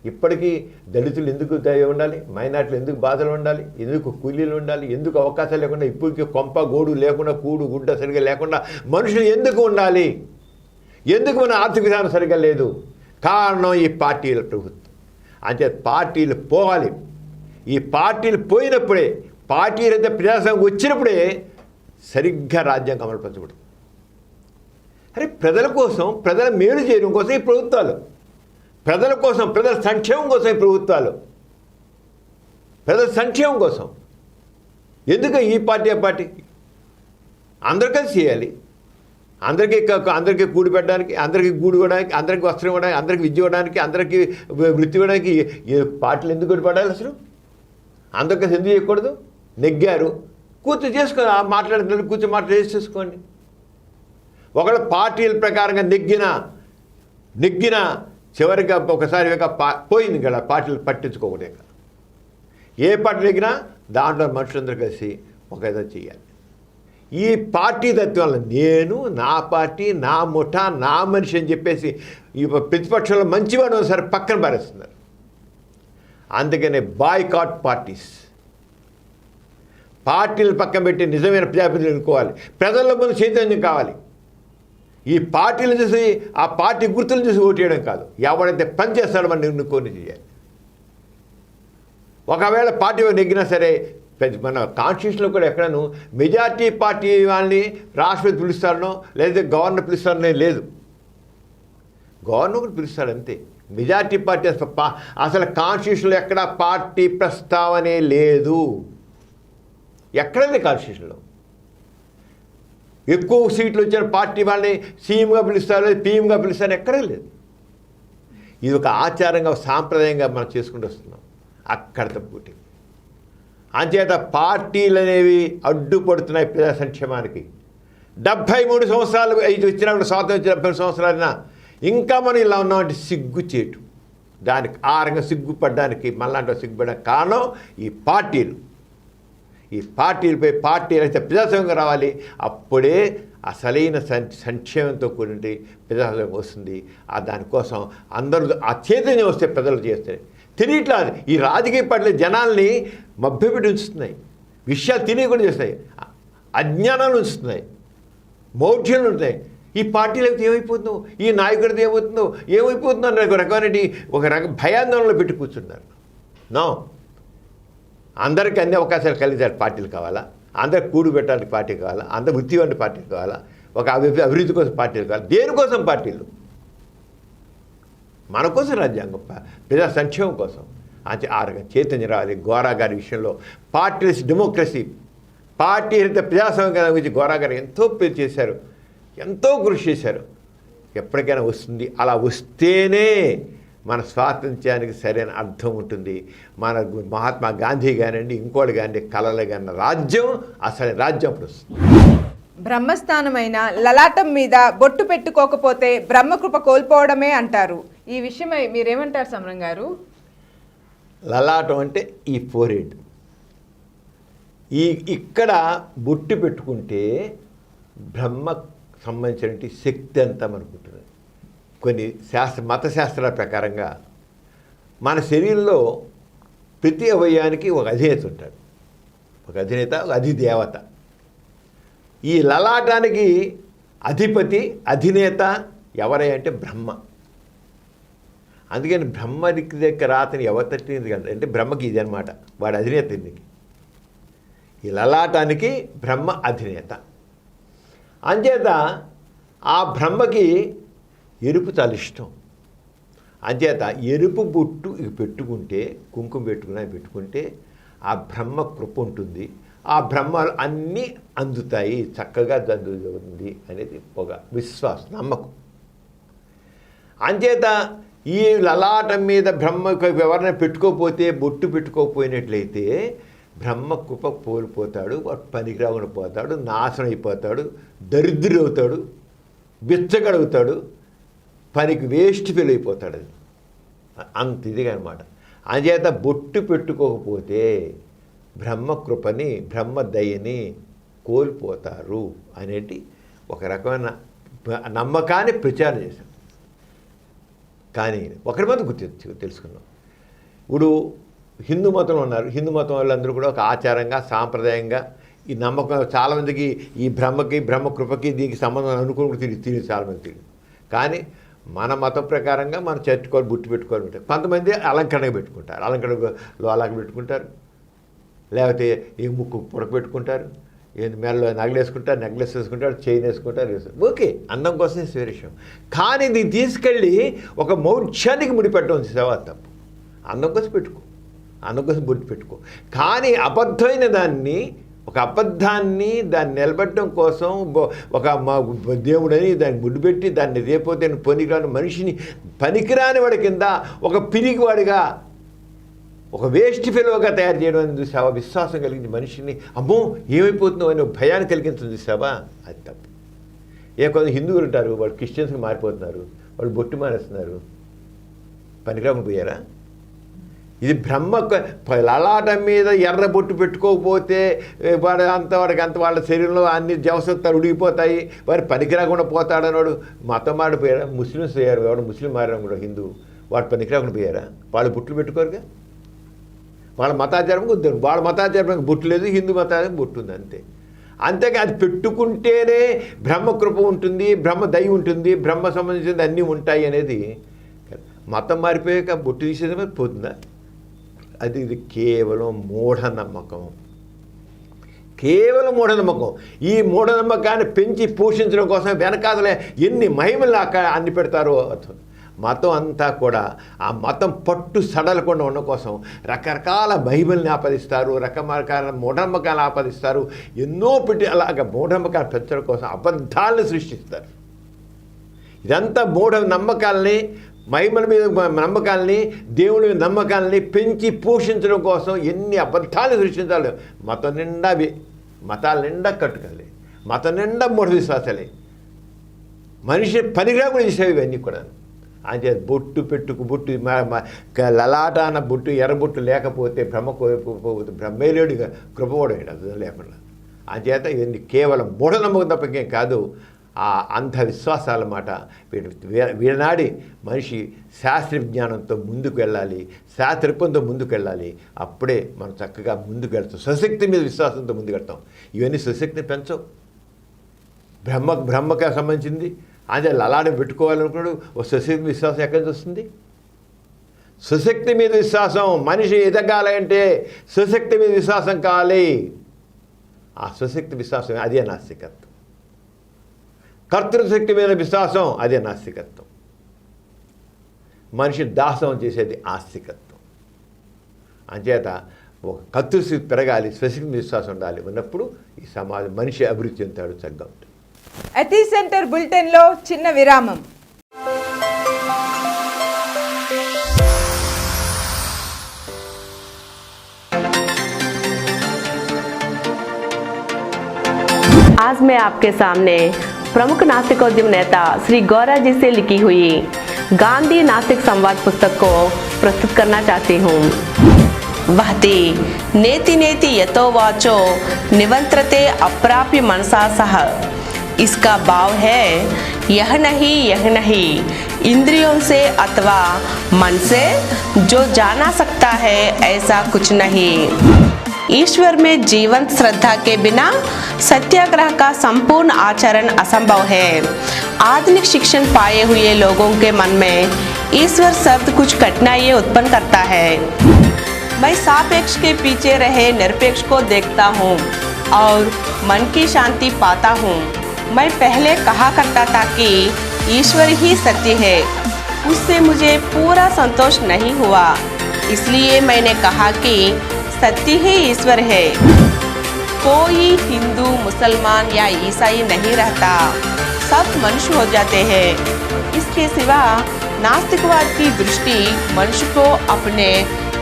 S1: ఇప్పటికీ దళితులు ఎందుకు ఉండాలి, మైనార్టీలు ఎందుకు బాధలు ఉండాలి, ఎందుకు కూలీలు ఉండాలి, ఎందుకు అవకాశాలు లేకుండా, ఇప్పటికీ కొంప గోడు లేకుండా, కూడు గుడ్డ సరిగా లేకుండా మనుషులు ఎందుకు ఉండాలి? ఎందుకు మన ఆర్థిక విధానం సరిగా లేదు? కారణం ఈ పార్టీల ప్రభుత్వం. అంటే పార్టీలు పోవాలి. ఈ పార్టీలు పోయినప్పుడే, పార్టీలైతే ప్రజాస్వామ్యం వచ్చినప్పుడే సరిగ్గా రాజ్యాంగం అమలుపరచబడుతుంది. అరే ప్రజల కోసం, ప్రజల మేలు చేయడం కోసం ఈ ప్రభుత్వాలు, ప్రజల కోసం, ప్రజల సంక్షేమం కోసం ఈ ప్రభుత్వాలు, ప్రజల సంక్షేమం కోసం. ఎందుకు ఈ పార్టీ ఆ పార్టీ? అందరు కలిసి చేయాలి. అందరికీ కూడి పెట్టడానికి, అందరికీ గూడు ఇవ్వడానికి, అందరికీ వస్త్రం ఇవ్వడానికి, అందరికీ విద్య ఇవ్వడానికి, అందరికీ వృత్తి ఇవ్వడానికి పార్టీలు ఎందుకు పడాలి? అసలు అందరు కలిసి ఎందుకు చేయకూడదు? నెగ్గారు, కూర్చొని చేసుకొని మాట్లాడుతున్నారు, కూర్చొని చేసుకోండి. ఒకళ్ళ పార్టీల ప్రకారంగా నెగ్గిన చివరిగా ఒకసారి పోయింది కదా పార్టీలు పట్టించుకోకూడదు. ఏ పార్టీ నెగ్గినా దాంట్లో మనుషులందరూ కలిసి ఒక ఏదో చేయాలి. ఈ పార్టీ తత్వం వల్ల నేను, నా పార్టీ, నా ముఠా, నా మనిషి అని చెప్పేసి ఈ ప్రతిపక్షంలో మంచివాడు సరే పక్కన పారేస్తున్నారు. అందుకనే బాయ్కాట్ పార్టీస్, పార్టీలు పక్కన పెట్టి నిజమైన ప్రజాప్రతినిధులు ఎన్నుకోవాలి. ప్రజల ముందు చైతన్యం కావాలి. ఈ పార్టీలు చూసి ఆ పార్టీ గుర్తులు చూసి ఓటేయడం కాదు. ఎవడైతే పని చేస్తాడో మనం ఎన్నుకొని చేయాలి. ఒకవేళ పార్టీ నెగ్గినా సరే మన కాన్స్టిట్యూషన్లో కూడా ఎక్కడను మెజార్టీ పార్టీ వాళ్ళని రాష్ట్రపతి పిలుస్తారనో లేదా గవర్నర్ పిలుస్తారనే లేదు. గవర్నర్ కూడా పిలుస్తాడు అంతే. మెజార్టీ పార్టీ అసలు కాన్స్టిట్యూషన్లో ఎక్కడ పార్టీ ప్రస్తావనే లేదు. ఎక్కడైంది కాన్స్టిట్యూషన్లో ఎక్కువ సీట్లు వచ్చిన పార్టీ వాళ్ళని సీఎంగా పిలుస్తారు, పీఎంగా పిలుస్తారు, ఎక్కడే లేదు. ఇది ఒక ఆచారంగా సాంప్రదాయంగా మనం చేసుకుంటూ వస్తున్నాం. అక్కడ తప్పుటి అంచేత పార్టీలు అనేవి అడ్డుపడుతున్నాయి ప్రజా సంక్షేమానికి. 73 సంవత్సరాలు వచ్చినప్పుడు స్వాతంత్రం వచ్చి 70 సంవత్సరాలైనా ఇంకా మనం ఇలా ఉన్నామంటే సిగ్గుచేటు. దానికి ఆ రంగం సిగ్గుపడడానికి మళ్ళీ సిగ్గుపడడానికి కారణం ఈ పార్టీలు. ఈ పార్టీలపై పార్టీలు అయితే ప్రజాస్వామ్యం రావాలి. అప్పుడే అసలైన సంక్షేమంతో కూడి ప్రజాస్వామ్యం వస్తుంది. దానికోసం అందరూ ఆ చైతన్యం వస్తే ప్రజలు చేస్తాయి. తెలియట్లా ఈ రాజకీయ పార్టీలు జనాల్ని మభ్యపెట్టి ఉంచుతున్నాయి. విషయాలు తెలియకుండా చేస్తాయి. అజ్ఞానాలు ఉంచుతున్నాయి, మౌఢ్యాలు ఉంటాయి. ఈ పార్టీలు అయితే ఏమైపోతుందో, ఈ నాయకుడితో ఏమైపోతుందో అనే ఒక రకమైన భయాందోళనలో పెట్టి కూర్చున్నారు. నో, అందరికీ అన్ని అవకాశాలు కలిగేట పార్టీలు కావాలా? అందరికి కూడు పెట్టడానికి పార్టీ కావాలా? అందరు వృత్తి వంటి పార్టీలు కావాలా? ఒక అభివృద్ధి కోసం పార్టీలు కావాలి. దేనికోసం పార్టీలు? మన కోసం రాజ్యాంగం, ప్రజా సంక్షేమం కోసం. అంటే ఆ రకంగా చైతన్యం రావాలి. గోరా గారి విషయంలో పార్టీలెస్ డెమోక్రసీ, పార్టీ రహిత ప్రజాస్వామ్యం గురించి గోరా గారు ఎంతో పేరు చేశారు, ఎంతో కృషి చేశారు. ఎప్పటికైనా వస్తుంది. అలా వస్తేనే మన స్వాతంత్ర్యానికి సరైన అర్థం ఉంటుంది. మన మహాత్మా గాంధీ కానివ్వండి, ఇంకోటి కానివ్వండి, కలలు కాని రాజ్యం అసలు రాజ్యం అప్పుడు వస్తుంది.
S2: బ్రహ్మస్థానమైన లలాటం మీద బొట్టు పెట్టుకోకపోతే బ్రహ్మకృప కోల్పోవడమే అంటారు. ఈ విషయమై మీరేమంటారు సమరం గారు?
S1: లలాటం అంటే ఈ ఫోర్హెడ్, ఇక్కడ బొట్టు పెట్టుకుంటే బ్రహ్మ సంబంధించిన శక్తి అంతా మనకు ఉంటుంది. కొన్ని మతశాస్త్రాల ప్రకారంగా మన శరీరంలో ప్రతి అవయవానికి ఒక అధినేత ఉంటాడు. ఒక అధినేత, ఒక అధిదేవత. ఈ లలాటానికి అధిపతి, అధినేత ఎవరై అంటే బ్రహ్మ. అందుకని బ్రహ్మ దగ్గర రాతని ఎవరు తట్టింది అంటే బ్రహ్మకి ఇది అనమాట, వాడి అధినేత. ఇందుకు ఈ లలాటానికి బ్రహ్మ అధినేత. అంచేత ఆ బ్రహ్మకి ఎరుపు చాలా ఇష్టం. అంచేత ఎరుపు బొట్టు పెట్టుకుంటే, కుంకుమ పెట్టుకుంటే ఆ బ్రహ్మ కృప ఉంటుంది. ఆ బ్రహ్మలు అన్నీ అందుతాయి, చక్కగా అందుతుంది అనేది ఒక విశ్వాసం, నమ్మకం. అంచేత ఈ లలాటం మీద బ్రహ్మకు ఎవరైనా పెట్టుకోకపోతే, బొట్టు పెట్టుకోకపోయినట్లయితే బ్రహ్మ కృప కోల్పోతాడు, వాడు పనికిరాకుండా పోతాడు, నాశనం అయిపోతాడు, దరిద్రుడవుతాడు, బిచ్చగడుగుతాడు, పనికి వేస్ట్ ఫీల్ అయిపోతాడు. అది అంత ఇదిగా అనమాట. అంచేత బొట్టు పెట్టుకోకపోతే బ్రహ్మకృపని, బ్రహ్మ దయని కోల్పోతారు అనేది ఒక రకమైన నమ్మకాన్ని ప్రచారం చేశాం. కానీ ఒకరి మీద తెలుసుకున్నాం. ఇప్పుడు హిందూ మతంలో ఉన్నారు. హిందూ మతం వాళ్ళందరూ కూడా ఒక ఆచారంగా, సాంప్రదాయంగా ఈ నమ్మకం చాలామందికి ఈ బ్రహ్మకృపకి దీనికి సంబంధం అనుకుని తెలియదు చాలామంది తెలియదు. కానీ మన మతం ప్రకారంగా మనం చర్చుకోవాలి, బుట్టు పెట్టుకోవాలి ఉంటారు. కొంతమంది అలంకరణగా పెట్టుకుంటారు, అలంకరణలో అలాగ పెట్టుకుంటారు, లేకపోతే ఈ ముక్కు పుడక పెట్టుకుంటారు, మెడలో నగలేసుకుంటారు, నెక్లెస్ వేసుకుంటారు, చైన్ వేసుకుంటారు. ఓకే, అందం కోసం విషయం. కానీ దీన్ని తీసుకెళ్ళి ఒక మౌఢ్యానికి ముడిపెట్టడం సేవా తప్పు. అందం కోసం పెట్టుకో, అందం కోసం బొట్టు పెట్టుకో. కానీ అబద్ధమైన దాన్ని, ఒక అబద్ధాన్ని దాన్ని నిలబెట్టడం కోసం ఒక దేవుడని దాన్ని ముడిపెట్టి దాన్ని రేపోతే పనికిరాని మనిషిని, పనికిరాని వాడి కింద ఒక పిరిగివాడిగా, ఒక వేస్ట్ ఫెలోగా తయారు చేయడం అని చూసావా? విశ్వాసం కలిగించి మనిషిని అమ్మో ఏమైపోతుందో అని భయాన్ని కలిగించడం చూసావా? అది తప్పు. కొంత హిందువులు ఉంటారు, వాళ్ళు క్రిస్టియన్స్కి మారిపోతున్నారు, వాళ్ళు బొట్టు మానేస్తున్నారు. పనికిరాకుండా పోయారా? ఇది బ్రహ్మ లలాటం మీద ఎర్ర బొట్టు పెట్టుకోకపోతే వాడికి అంత వాళ్ళ శరీరంలో అన్ని జవసత్తాలు ఉడిగిపోతాయి, వాడు పనికిరాకుండా పోతాడన్నాడు. మతం మాడిపోయారా? ముస్లిమ్స్ అయ్యారు, వాడు ముస్లిం మారాడు కూడా హిందూ, వాడు పనికిరాకుండా పోయారా? వాళ్ళు బొట్లు పెట్టుకోరుగా. వాళ్ళ మతాచారంకి వద్దు, వాళ్ళ మతాచారానికి బొట్టు లేదు, హిందూ మతానికి బొట్టు ఉంది అంతే. అంతేగా అది పెట్టుకుంటేనే బ్రహ్మకృప ఉంటుంది, బ్రహ్మ దయ ఉంటుంది, బ్రహ్మ సంబంధించినది అన్నీ ఉంటాయి అనేది. మతం మారిపోయాక బొట్టు తీసేది మరి పోతుందా? ఇది కేవలం మూఢనమ్మకం, కేవలం మూఢనమ్మకం. ఈ మూఢనమ్మకాన్ని పెంచి పోషించడం కోసం వెనకాదలే ఎన్ని మహిమలు అన్ని పెడతారో. మతం అంతా కూడా ఆ మతం పట్టు సడలకుండా ఉండడం కోసం రకరకాల మహిమల్ని ఆపాదిస్తారు, రకరకాల మూఢనమ్మకాలను ఆపాదిస్తారు, ఎన్నో పెట్టి అలాగ మూఢనమ్మకాలు పెంచడం కోసం అబద్ధాలను సృష్టిస్తారు. ఇదంతా మూఢ నమ్మకాలని, మహిమల మీద నమ్మకాలని, దేవుని మీద నమ్మకాలని పెంచి పోషించడం కోసం ఎన్ని అబద్ధాలు సృష్టించాలి. మతం నిండా మతాల నిండా కట్టుకోవాలి, మతం నిండా మూఢ విశ్వాసాలే, మనిషి పనిగా కూడా చేసేవి ఇవన్నీ కూడా. అంటే బొట్టు బొట్టు లలాటాన బొట్టు ఎర్రబొట్టు లేకపోతే బ్రహ్మేలేడుగా కృపవడం అది లేకుండా. అంచేత ఇవన్నీ కేవలం మూఢనమ్మకం తప్పకేం కాదు, ఆ అంధ విశ్వాసాల మాట. వీడనాడి మనిషి శాస్త్ర విజ్ఞానంతో ముందుకు వెళ్ళాలి, శాస్త్రత్వంతో ముందుకు వెళ్ళాలి. అప్పుడే మనం చక్కగా ముందుకు వెళ్తాం, స్వశక్తి మీద విశ్వాసంతో ముందుకు వెళ్తాం. ఇవన్నీ స్వశక్తిని పెంచవు. బ్రహ్మకు సంబంధించింది అదే లలాటం పెట్టుకోవాలనుకున్నాడు. ఓ స్వశక్తి విశ్వాసం ఎక్కడి నుంచి వస్తుంది? స్వశక్తి మీద విశ్వాసం. మనిషి ఎదగాలంటే స్వశక్తి మీద విశ్వాసం కావాలి. ఆ స్వశక్తి విశ్వాసం అదే నాస్తికత్వం. కర్తృశక్తి మీద విశ్వాసం అదే నాస్తికత్వం. మనిషి దాసం చేసేది ఆస్తికత్వం. అంచేత ఒక కర్తృశక్తి పెరగాలి, స్వశక్తి విశ్వాసం ఉండాలి. ఉన్నప్పుడు ఈ సమాజం మనిషి అభివృద్ధి చెందుతాడు, చక్కగా ఉంటుంది.
S2: అతి సెంటర్ బులెటిన్లో చిన్న విరామం.
S3: आज मैं आपके सामने प्रमुख नास्तिकोद्यम नेता श्री गौरा जी से लिखी हुई गांधी नास्तिक संवाद पुस्तक को प्रस्तुत करना चाहती हूँ। वहति नेति नेति यतो वाचो निवंत्रते अप्राप्य मनसा सह। इसका भाव है यह नहीं इंद्रियों से अथवा मन से जो जाना सकता है ऐसा कुछ नहीं। ईश्वर में जीवंत श्रद्धा के बिना सत्याग्रह का संपूर्ण आचरण असंभव है। आधुनिक शिक्षण पाए हुए लोगों के मन में ईश्वर शब्द कुछ कठिनाइयाँ उत्पन्न करता है। मैं सापेक्ष के पीछे रहे निरपेक्ष को देखता हूँ और मन की शांति पाता हूँ। मैं पहले कहा करता था कि ईश्वर ही सत्य है, उससे मुझे पूरा संतोष नहीं हुआ, इसलिए मैंने कहा कि सत्य ही ईश्वर है। कोई हिंदू, मुसलमान या ईसाई नहीं रहता, सब मनुष्य हो जाते हैं। इसके सिवा नास्तिकवाद की दृष्टि मनुष्य को अपने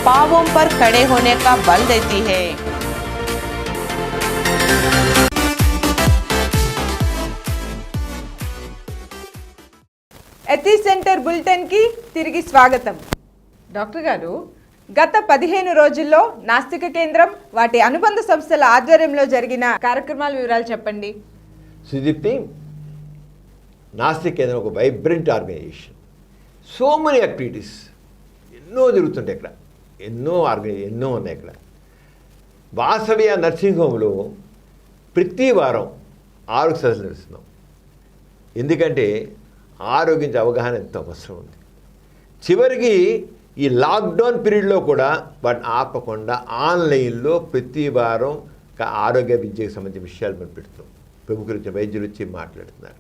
S3: पांवों पर खड़े होने का बल देती है।
S2: అతి సెంటర్ బులెటిన్కి తిరిగి స్వాగతం. డాక్టర్ గారు, గత 15 రోజుల్లో నాస్తిక కేంద్రం వాటి అనుబంధ సంస్థల ఆధ్వర్యంలో జరిగిన కార్యక్రమాల వివరాలు చెప్పండి.
S1: సుదీప్తి, నాస్తిక కేంద్రం ఒక vibrant organisation. So many activities ఎన్నో జరుగుతుంటాయి ఇక్కడ, ఎన్నో ఉన్నాయి ఇక్కడ. వాసవ్య నర్సింగ్ హోమ్లో ప్రతి వారం 6 సెషన్లు నడుస్తున్నాం. ఎందుకంటే ఆరోగ్యం అవగాహన ఎంత అవసరం ఉంది. చివరికి ఈ లాక్డౌన్ పీరియడ్లో కూడా వాటిని ఆపకుండా ఆన్లైన్లో ప్రతి వారం ఆరోగ్య విద్యకు సంబంధించిన విషయాలు మనం పెడుతున్నాం. ప్రముఖులు వచ్చి వైద్యులు వచ్చి మాట్లాడుతున్నారు.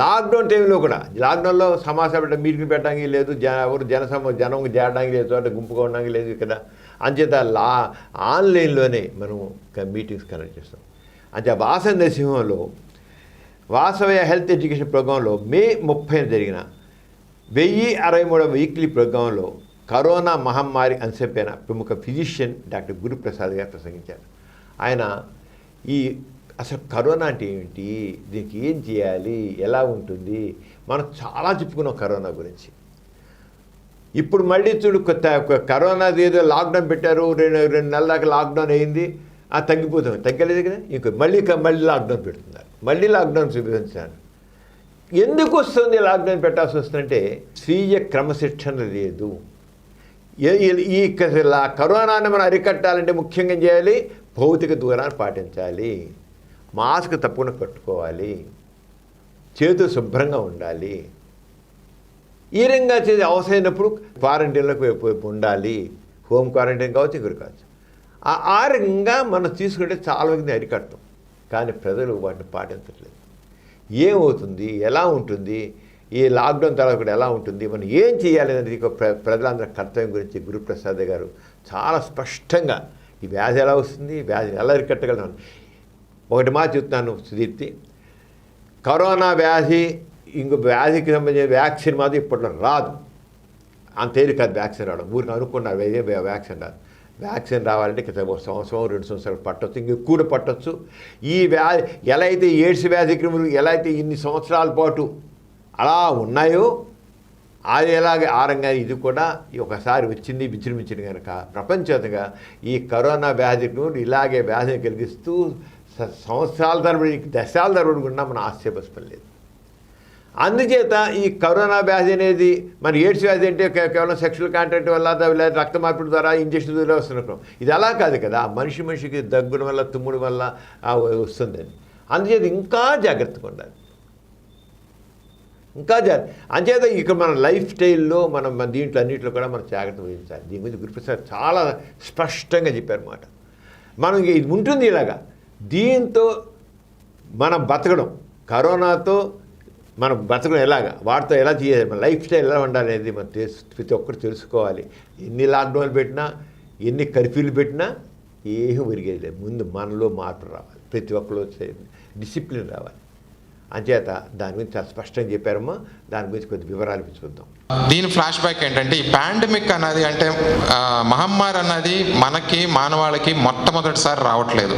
S1: లాక్డౌన్ టైంలో కూడా, లాక్డౌన్లో సమావేశం మీటింగ్ పెట్టడానికి లేదు, జనం చేరడానికి లేదు, చోట గుంపుగా ఉండడానికి లేదు కదా. అంచేత ఆన్లైన్లోనే మనం మీటింగ్స్ కండక్ట్ చేస్తాం. అంటే వాసవి నరసింహంలో వాసవ్య హెల్త్ ఎడ్యుకేషన్ ప్రోగ్రాంలో మే 30 జరిగిన 1063వ వీక్లీ ప్రోగ్రాంలో కరోనా మహమ్మారి అంశంపైన ప్రముఖ ఫిజిషియన్ డాక్టర్ గురుప్రసాద్ గారు ప్రసంగించారు. ఆయన అసలు కరోనా అంటే ఏమిటి, దీనికి ఏం చేయాలి, ఎలా ఉంటుంది, మనం చాలా చెప్పుకున్నాం కరోనా గురించి. ఇప్పుడు మళ్ళీ చూడు, కరోనా ఏదో లాక్డౌన్ పెట్టారు, 2 నెలల దాకా లాక్డౌన్ అయింది, తగ్గిపోతాం, తగ్గలేదు కదా, మళ్ళీ లాక్డౌన్ పెడుతున్నారు, మళ్ళీ లాక్డౌన్ చూపించారు. ఎందుకు వస్తుంది లాక్డౌన్ పెట్టాల్సి వస్తుందంటే స్వీయ క్రమశిక్షణ లేదు. ఈ కరోనాని మనం అరికట్టాలంటే ముఖ్యంగా ఏం చేయాలి? భౌతిక దూరాన్ని పాటించాలి, మాస్క్ తప్పకుండా కట్టుకోవాలి, చేతులు శుభ్రంగా ఉండాలి, ఈ రకంగా చేసి అవసరమైనప్పుడు క్వారంటైన్లోకి ఉండాలి. హోమ్ క్వారంటైన్ కావచ్చు, ఇంకొకటి కావచ్చు. ఆ రకంగా మనం తీసుకుంటే చాలా మంది అరికట్టం. కానీ ప్రజలు వాటిని పాటించట్లేదు. ఏమవుతుంది, ఎలా ఉంటుంది, ఈ లాక్డౌన్ తర్వాత కూడా ఎలా ఉంటుంది, మనం ఏం చేయాలి అనేది ప్రజలందరి కర్తవ్యం గురించి గురుప్రసాద్ గారు చాలా స్పష్టంగా ఈ వ్యాధి ఎలా వస్తుంది, వ్యాధిని ఎలా అరికట్టగలం. ఒకటి మాట చెప్తున్నాను సుదీప్తి, కరోనా వ్యాధి ఇంకో వ్యాధికి సంబంధించిన వ్యాక్సిన్ మాత్రం ఇప్పట్లో రాదు. అంత తేలిక కాదు వ్యాక్సిన్ రావడం. ఊరికి అనుకున్నారు వ్యాక్సిన్ రాదు. వ్యాక్సిన్ రావాలంటే ఒక సంవత్సరం 2 సంవత్సరాలు పట్టవచ్చు, ఇంక కూడా పట్టవచ్చు. ఈ వ్యాధి ఎలా అయితే ఎయిడ్స్ వ్యాధి క్రిములు ఎలా అయితే ఇన్ని సంవత్సరాల పాటు అలా ఉన్నాయో అది ఎలాగే ఆరంగా ఇది కూడా ఒకసారి వచ్చింది విజృంభించింది కనుక ప్రపంచవ్యాప్తంగా ఈ కరోనా వ్యాధి క్రిములు ఇలాగే వ్యాధిని కలిగిస్తూ సంవత్సరాల తరబడి దశాల తరబడి కూడా మనం ఆశ్చర్యపరచలేదు. అందుచేత ఈ కరోనా వ్యాధి అనేది మన ఎయిడ్స్ వ్యాధి అంటే కేవలం సెక్షువల్ కాంటాక్ట్ వల్ల లేదా రక్త మార్పిడి ద్వారా ఇంజక్షన్ ద్వారా వస్తున్నాం. ఇది అలా కాదు కదా, మనిషికి దగ్గుల వల్ల తుమ్ముడు వల్ల వస్తుందని. అందుచేత ఇంకా జాగ్రత్తగా ఉండాలి, ఇంకా అంచేత ఇక మన లైఫ్ స్టైల్లో మనం దీంట్లో అన్నింటిలో కూడా మనం జాగ్రత్త వహించాలి. దీని గురించి గురుప్రసాద్ చాలా స్పష్టంగా చెప్పారన్నమాట. మనం ఇది ఉంటుంది ఇలాగా, దీంతో మనం బతకడం, కరోనాతో మనం బతకడం ఎలాగా, వాటితో ఎలా చేయాలి, మన లైఫ్ స్టైల్ ఎలా ఉండాలి అనేది మనం ప్రతి ఒక్కరు తెలుసుకోవాలి. ఎన్ని లాక్డౌన్లు పెట్టినా, ఎన్ని కర్ఫ్యూలు పెట్టినా ఏమీ ఒరిగేది లేదు. ముందు మనలో మార్పు రావాలి, ప్రతి ఒక్కరు డిసిప్లిన్ రావాలి. అంచేత దాని గురించి చాలా స్పష్టంగా చెప్పారమ్మా. దాని గురించి కొద్ది వివరాలు చూద్దాం.
S7: దీని ఫ్లాష్ బ్యాక్ ఏంటంటే, ఈ పాండమిక్ అన్నది అంటే మహమ్మారి అన్నది మనకి మానవాళికి మొట్టమొదటిసారి రావట్లేదు.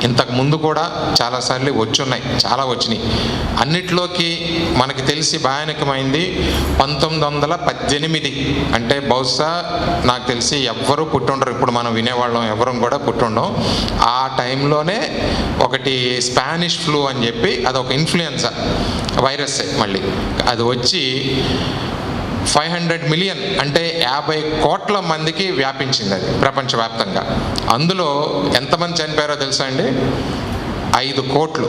S7: ఇంతకు ముందు కూడా చాలాసార్లు వచ్చున్నాయి, చాలా వచ్చినాయి. అన్నిట్లోకి మనకి తెలిసి భయానకమైంది 1918. అంటే బహుశా నాకు తెలిసి ఎవ్వరూ పుట్టుండరు, ఇప్పుడు మనం వినేవాళ్ళం ఎవరు కూడా పుట్టుండం. ఆ టైంలోనే ఒకటి స్పానిష్ ఫ్లూ అని చెప్పి అదొక ఇన్ఫ్లుయెన్సా వైరస్, మళ్ళీ అది వచ్చి 500 మిలియన్ అంటే 50 కోట్ల మందికి వ్యాపించింది అది ప్రపంచవ్యాప్తంగా. అందులో ఎంతమంది చనిపోయారో తెలుసా అండి? 5 కోట్లు.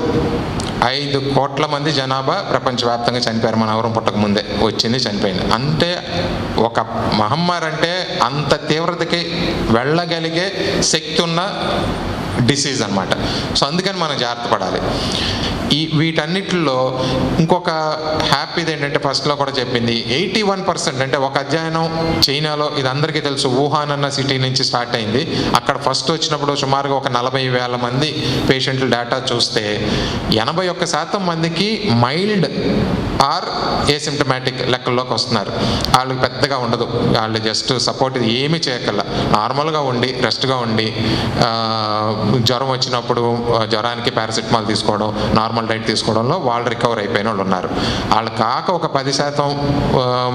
S7: 5 కోట్ల మంది జనాభా ప్రపంచవ్యాప్తంగా చనిపోయారు. మన ఎవరం పుట్టక ముందే వచ్చింది, చనిపోయింది. అంటే ఒక మహమ్మారి అంటే అంత తీవ్రతకి వెళ్ళగలిగే శక్తి ఉన్న డిసీజ్ అన్నమాట. సో అందుకని మనం జాగ్రత్త పడాలి. వీటన్నిటిలో ఇంకొక హ్యాపీది ఏంటంటే, ఫస్ట్లో కూడా చెప్పింది 81% అంటే ఒక అధ్యయనం చైనాలో, ఇది అందరికీ తెలుసు, వుహాన్ అన్న సిటీ నుంచి స్టార్ట్ అయింది. అక్కడ ఫస్ట్ వచ్చినప్పుడు సుమారుగా ఒక 40,000 మంది పేషెంట్ల డేటా చూస్తే 81% మందికి మైల్డ్ ఆర్ ఏసిమ్టమాటిక్ లెక్కల్లోకి వస్తున్నారు. వాళ్ళకి పెద్దగా ఉండదు, వాళ్ళు జస్ట్ సపోర్ట్ ఏమీ చేయక్కర్లా, నార్మల్గా ఉండి రెస్ట్గా ఉండి జ్వరం వచ్చినప్పుడు జ్వరానికి పారాసిటమాల్ తీసుకోవడం, నార్మల్ డైట్ తీసుకోవడంలో వాళ్ళు రికవర్ అయిపోయిన వాళ్ళు ఉన్నారు. వాళ్ళు కాక ఒక 10%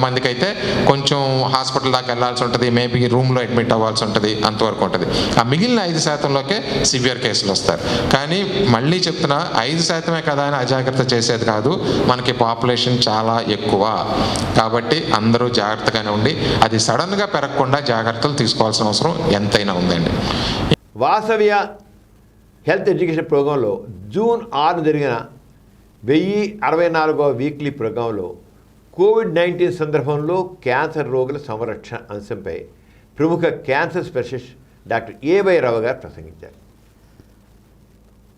S7: మందికి అయితే కొంచెం హాస్పిటల్ దాకా వెళ్ళాల్సి ఉంటుంది, మేబీ రూమ్లో అడ్మిట్ అవ్వాల్సి ఉంటుంది, అంతవరకు ఉంటుంది. ఆ మిగిలిన 5%లోకే సివియర్ కేసులు వస్తారు. కానీ మళ్ళీ చెప్తున్నా, 5%ఏ కదా అని అజాగ్రత్త చేసేది కాదు, మనకి పాపులేషన్ చాలా ఎక్కువ. కాబట్టి అందరూ జాగ్రత్తగానే ఉండి అది సడన్గా పెరగకుండా జాగ్రత్తలు తీసుకోవాల్సిన అవసరం ఎంతైనా ఉందండి.
S1: వాసవ్య హెల్త్ ఎడ్యుకేషన్ ప్రోగ్రాంలో జూన్ 6 జరిగిన 1064వ వీక్లీ ప్రోగ్రాంలో కోవిడ్-19 సందర్భంలో క్యాన్సర్ రోగుల సంరక్షణ అంశంపై ప్రముఖ క్యాన్సర్ స్పెషలిస్ట్ డాక్టర్ ఏ.వై. రావు గారు ప్రసంగించారు.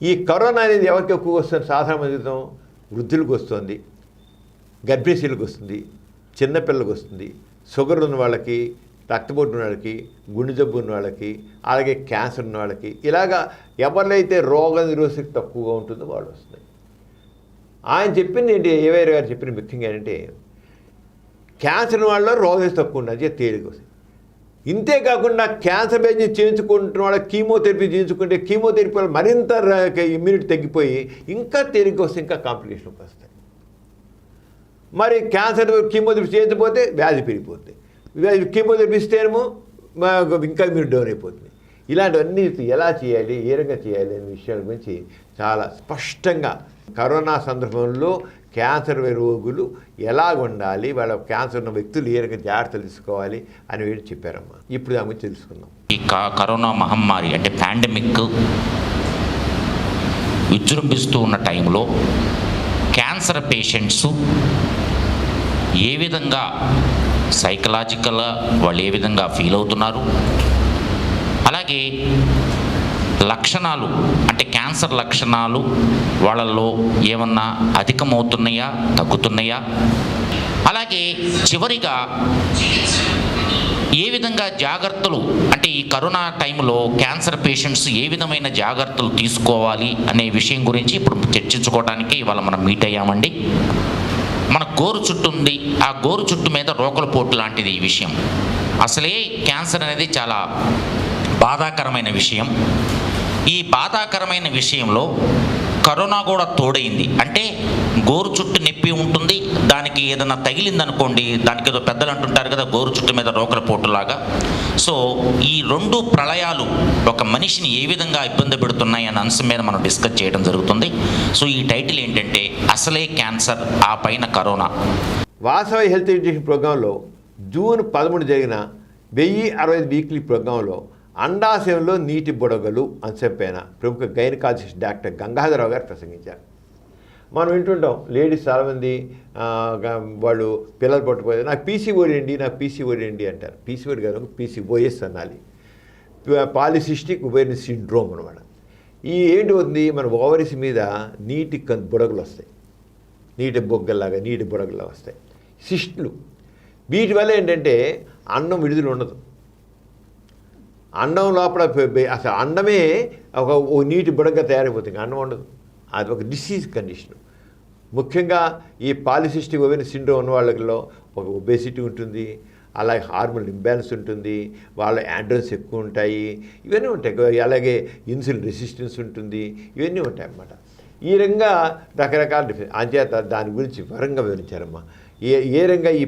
S1: ఈ కరోనా అనేది ఎవరికి ఎక్కువ వస్తుంది? సాధారణ జీవితం వృద్ధులకు వస్తుంది, గర్భిణీ స్త్రీలకు వస్తుంది, చిన్నపిల్లలకు వస్తుంది, షుగర్ ఉన్న వాళ్ళకి, రక్తపోటు ఉన్న వాళ్ళకి, గుండె జబ్బు ఉన్న వాళ్ళకి, అలాగే క్యాన్సర్ ఉన్న వాళ్ళకి, ఇలాగా ఎవరినైతే రోగ నిరోధశక్తి తక్కువగా ఉంటుందో వాళ్ళు వస్తున్నాయి. ఆయన చెప్పింది ఏంటి, ఏవై గారు చెప్పిన ముఖ్యంగా ఏంటంటే, క్యాన్సర్ వాళ్ళలో రోగనిరోధశక్తి తక్కువ ఉన్నది తేలిక వస్తుంది. ఇంతేకాకుండా క్యాన్సర్ బేస్ చేయించుకుంటున్న వాళ్ళకి కీమోథెరపీ చేయించుకుంటే కీమోథెరపీ వల్ల మరింత ఇమ్యూనిటీ తగ్గిపోయి ఇంకా తేలిక వస్తే ఇంకా కాంప్లికేషన్కి వస్తాయి. మరి క్యాన్సర్ కీమోథెరపీ చేయించకపోతే వ్యాధి పెరిగిపోతుంది, కీమోథెరపీ ఇస్తేనేమో ఇంకా మీరు డౌన్ అయిపోతుంది. ఇలాంటివన్నీ ఎలా చేయాలి, ఏ రకంగా చేయాలి అనే విషయాల గురించి చాలా స్పష్టంగా కరోనా సందర్భంలో క్యాన్సర్ రోగులు ఎలాగ ఉండాలి, వాళ్ళ క్యాన్సర్ ఉన్న వ్యక్తులు ఏ రకంగా జాగ్రత్తలు తీసుకోవాలి అని వీళ్ళు చెప్పారమ్మా. ఇప్పుడు దాని గురించి తెలుసుకుందాం.
S8: ఈ కరోనా మహమ్మారి అంటే పాండమిక్ విజృంభిస్తూ ఉన్న టైంలో క్యాన్సర్ పేషెంట్స్ ఏ విధంగా సైకలాజికల్గా వాళ్ళు ఏ విధంగా ఫీల్ అవుతున్నారు, అలాగే లక్షణాలు అంటే క్యాన్సర్ లక్షణాలు వాళ్ళల్లో ఏమన్నా అధికమవుతున్నాయా, తగ్గుతున్నాయా, అలాగే చివరిగా ఏ విధంగా జాగ్రత్తలు అంటే ఈ కరోనా టైంలో క్యాన్సర్ పేషెంట్స్ ఏ విధమైన జాగ్రత్తలు తీసుకోవాలి అనే విషయం గురించి ఇప్పుడు చర్చించుకోవడానికి ఇవాళ మనం మీట్ అయ్యామండి. మన గోరు చుట్టు ఉంది, ఆ గోరు చుట్టు మీద రోకల పోటు లాంటిది ఈ విషయం. అసలే క్యాన్సర్ అనేది చాలా బాధాకరమైన విషయం. ఈ బాధాకరమైన విషయంలో కరోనా కూడా తోడైంది. అంటే గోరు చుట్టు నొప్పి ఉంటుంది, దానికి ఏదైనా తగిలిందనుకోండి, దానికి ఏదో పెద్దలు అంటుంటారు కదా గోరు చుట్టు మీద రోకల పోటులాగా. సో ఈ రెండు ప్రళయాలు ఒక మనిషిని ఏ విధంగా ఇబ్బంది పెడుతున్నాయి అనే అంశం మీద మనం డిస్కస్ చేయడం జరుగుతుంది. సో ఈ టైటిల్ ఏంటంటే అసలే క్యాన్సర్ ఆ పైన కరోనా.
S1: వాసవి హెల్త్ ఎడ్యుకేషన్ ప్రోగ్రాంలో జూన్ 11 జరిగిన 1065 వీక్లీ ప్రోగ్రాంలో అండాశయంలో నీటి బుడగలు అంశంపైన ప్రముఖ గైనకాలజిస్ట్ డాక్టర్ గంగాధరరావు గారు ప్రసంగించారు. మనం వింటుంటాం లేడీస్ చాలామంది వాళ్ళు పిల్లలు పట్టుకుపోతే నాకు పీసీఓడి అండి అంటారు. పీసీఓడి కాదు, పీసీఓఎస్ అనాలి, పాలిసిస్టిక్ ఓవేరియన్ సిండ్రోమ్ అనమాట. ఈ ఏంటి అవుతుంది, మన ఓవరీస్ మీద నీటి బుడగలు వస్తాయి, నీటి బుడగల్లాగా వస్తాయి, సిస్టులు. వీటి వల్ల ఏంటంటే అన్నం విడుదల ఉండదు. అన్నం లోపల అసలు అన్నమే ఒక నీటి బుడగగా తయారైపోతుంది, అన్నం ఉండదు. అది ఒక డిసీజ్ కండిషన్. ముఖ్యంగా ఈ పాలిసిస్టిక్ ఓవేరియన్ సిండ్రోమ్ ఉన్న వాళ్ళలో ఒక ఒబేసిటీ ఉంటుంది, అలాగే హార్మోన్ ఇంబ్యాలెన్స్ ఉంటుంది, వాళ్ళ యాండ్రన్స్ ఎక్కువ ఉంటాయి, ఇవన్నీ ఉంటాయి. అలాగే ఇన్సులిన్ రెసిస్టెన్స్ ఉంటుంది, ఇవన్నీ ఉంటాయి అన్నమాట. ఈ రకంగా రకరకాల అంచేత దాని గురించి వివరంగా వివరించారమ్మా. ఏ రంగా ఈ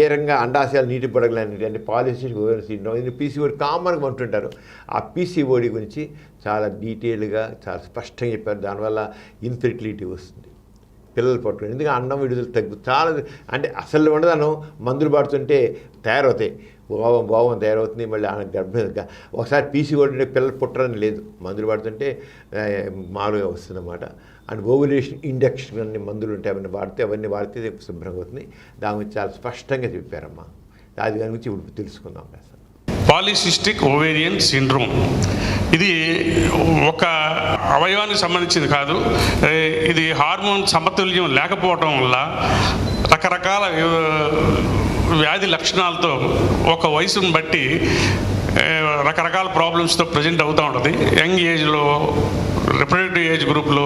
S1: ఏ రంగా అండాశయాలు నీటి బుడగలు అంటే పాలిసిస్టిక్ ఓవేరియన్ సిండ్రోమ్, ఇది పీసీఓడి కామన్గా ఉంటుంటారు. ఆ పీసీఓడి గురించి చాలా డీటెయిల్గా చాలా స్పష్టంగా చెప్పారు. దానివల్ల ఇన్ఫెర్టిలిటీ వస్తుంది, పిల్లలు పట్టుకుని, ఎందుకంటే అన్నం విడుదల చాలా అంటే అసలు ఉండదనం మందులు పడుతుంటే తయారవుతాయి, భావం తయారవుతుంది. మళ్ళీ గర్భంగా ఒకసారి పీసీఓడి పిల్లలు పుట్టరని లేదు, మందులు పడుతుంటే మామూలుగా వస్తుందన్నమాట. అండ్ ఓవులేషన్ ఇండక్షన్ అన్ని మందులు ఉంటాయి, అవన్నీ వాడితే శుభ్రంగా అవుతుంది. దాని గురించి చాలా స్పష్టంగా చెప్పారమ్మా. దాని గురించి ఇప్పుడు తెలుసుకుందాం.
S9: పాలిసిస్టిక్ ఓవేరియన్ సిండ్రోమ్ ఇది ఒక అవయవానికి సంబంధించింది కాదు. ఇది హార్మోన్ సమతుల్యం లేకపోవటం వల్ల రకరకాల వ్యాధి లక్షణాలతో ఒక వయసును బట్టి రకరకాల ప్రాబ్లమ్స్తో ప్రజెంట్ అవుతూ ఉంటుంది. యంగ్ ఏజ్లో, రిప్రొడక్టివ్ ఏజ్ గ్రూప్లో,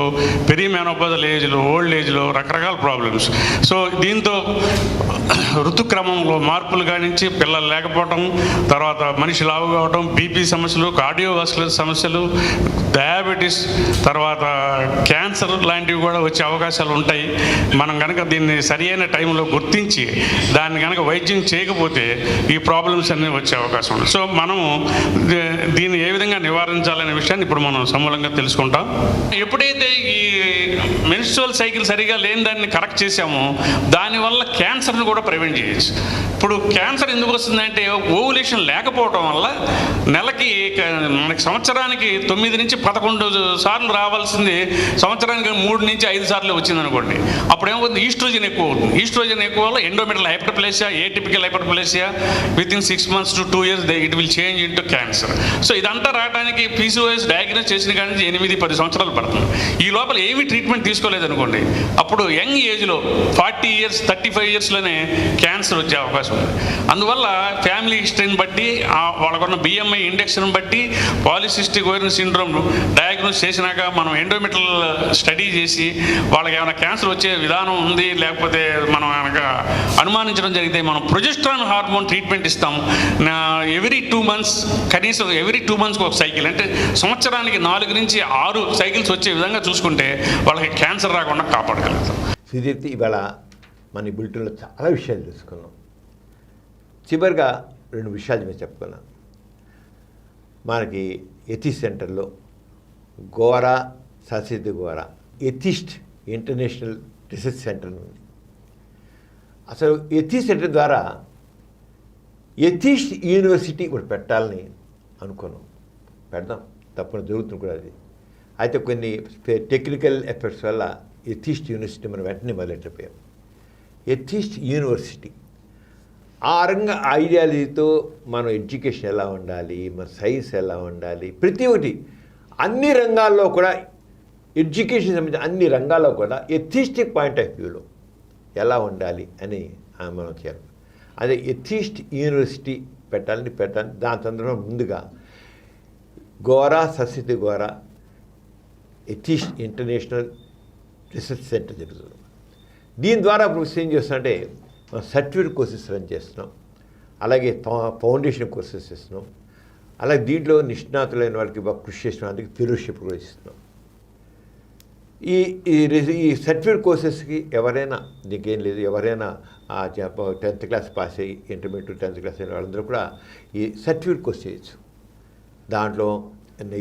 S9: పెరిమెనోపాజల్ ఏజ్లో, ఓల్డ్ ఏజ్లో రకరకాల ప్రాబ్లమ్స్. సో దీంతో ఋతుక్రమంలో మార్పులు కానించి పిల్లలు లేకపోవటం, తర్వాత మనిషి లావు కావటం, బీపీ సమస్యలు, కార్డియోవాస్కులర్ సమస్యలు, డయాబెటీస్, తర్వాత క్యాన్సర్ లాంటివి కూడా వచ్చే అవకాశాలు ఉంటాయి. మనం కనుక దీన్ని సరి అయిన టైంలో గుర్తించి దాన్ని కనుక వైద్యం చేయకపోతే ఈ ప్రాబ్లమ్స్ అన్నీ వచ్చే అవకాశం ఉంది. సో మనము దీన్ని ఏ విధంగా నివారించాలనే విషయాన్ని ఇప్పుడు మనం సమూలంగా తెలుసుకుంటాం. ఎప్పుడైతే ఈ మెన్స్ట్రువల్ సైకిల్ సరిగా లేని దాన్ని కరెక్ట్ చేసామో దానివల్ల క్యాన్సర్ని కూడా ప్రివెంట్ చేయొచ్చు. ఇప్పుడు క్యాన్సర్ ఎందుకు వస్తుందంటే ఓవులేషన్ లేకపోవడం వల్ల నెలకి మనకి సంవత్సరానికి 9 నుంచి 11 సార్లు రావాల్సింది సంవత్సరానికి 3 నుంచి 5 సార్లు వచ్చింది అనుకోండి. అప్పుడు ఏమవుతుంది, ఈస్ట్రోజన్ ఎక్కువ అవుతుంది. ఈస్ట్రోజన్ ఎక్కువ వల్ల endometrial hyperplasia, atypical hyperplasia within 6 months to 2 years it will change into cancer. So ఇదంతా రావడానికి పీసీఓఎస్ డయాగ్నోస్ చేసిన కానీ 8-10 సంవత్సరాలు పడుతుంది. ఈ లోపల ఏమీ ట్రీట్మెంట్ తీసుకోలేదనుకోండి, అప్పుడు యంగ్ ఏజ్లో 40 years 35 yearsలోనే క్యాన్సర్ వచ్చే అవకాశం ఉంది. అందువల్ల ఫ్యామిలీ హిస్టరీని బట్టి, వాళ్ళకున్న బిఎంఐ ఇండెక్స్ని బట్టి పాలిసిస్టిక్ ఓవేరియన్ సిండ్రోమ్ డయాగ్నోస్ చేసినాక మనం ఎండోమెట్రల్ స్టడీ చేసి వాళ్ళకి ఏమైనా క్యాన్సర్ వచ్చే విధానం ఉంది లేకపోతే మనం కనుక అనుమానించడం జరిగితే మనం ప్రొజెస్ట్రాన్ హార్మోన్ ట్రీట్మెంట్ ఇస్తాం. ఎవ్రీ 2 months, కనీసం ఎవ్రీ 2 months ఒక సైకిల్, అంటే సంవత్సరానికి 4 నుంచి 6 సైకిల్స్ వచ్చే విధంగా చూసుకుంటే వాళ్ళకి క్యాన్సర్ రాకుండా కాపాడగలుగుతాం.
S1: సుదీప్తి, ఇవాళ మన ఈ బులెటిన్లో చాలా విషయాలు తెలుసుకున్నాం. చివరిగా 2 విషయాలు మేము చెప్పుకున్నాం. మనకి ఎథిస్ట్ సెంటర్లో గోరా ససిద్ Gora atheist international research centre ఉంది. అసలు ఎథిస్ట్ సెంటర్ ద్వారా ఎథిస్ట్ యూనివర్సిటీ కూడా పెట్టాలని అనుకున్నాం. పెడదాం, తప్పకుండా జరుగుతుంది కూడా అది. అయితే కొన్ని టెక్నికల్ ఎఫెక్ట్స్ వల్ల ఎథిస్ట్ యూనివర్సిటీ మనం వెంటనే మొదలెట్టిపోయాం. ఎథిస్ట్ యూనివర్సిటీ ఆ రంగ ఐడియాలజీతో మనం ఎడ్యుకేషన్ ఎలా ఉండాలి, మన సైన్స్ ఎలా ఉండాలి, ప్రతి ఒక్కటి అన్ని రంగాల్లో కూడా ఎడ్యుకేషన్ సంబంధించిన అన్ని రంగాల్లో కూడా ఎథిస్టిక్ పాయింట్ ఆఫ్ వ్యూలో ఎలా ఉండాలి అని మనం చేయాలి. అదే ఎథిస్ట్ యూనివర్సిటీ పెట్టాలి. దాని సందర్భంలో ముందుగా Gora Saraswathi Gora atheist international research centre జరుగుతుంది. దీని ద్వారా ఇప్పుడు ఏం చేస్తున్నామంటే మనం సర్టిఫికేట్ కోర్సెస్ రన్ చేస్తున్నాం, అలాగే ఫౌండేషన్ కోర్సెస్ ఇస్తున్నాం, అలాగే దీంట్లో నిష్ణాతులైన వాళ్ళకి బాగా కృషి చేసిన వాళ్ళకి ఫెలోషిప్ కూడా ఇస్తున్నాం. ఈ సర్టిఫికేట్ కోర్సెస్కి ఎవరైనా దీనికేం లేదు, ఎవరైనా 10th క్లాస్ పాస్ అయ్యి ఇంటర్మీడియట్ 10th క్లాస్ అయిన వాళ్ళందరూ కూడా ఈ సర్టిఫికేట్ కోర్స్ చేయొచ్చు. దాంట్లో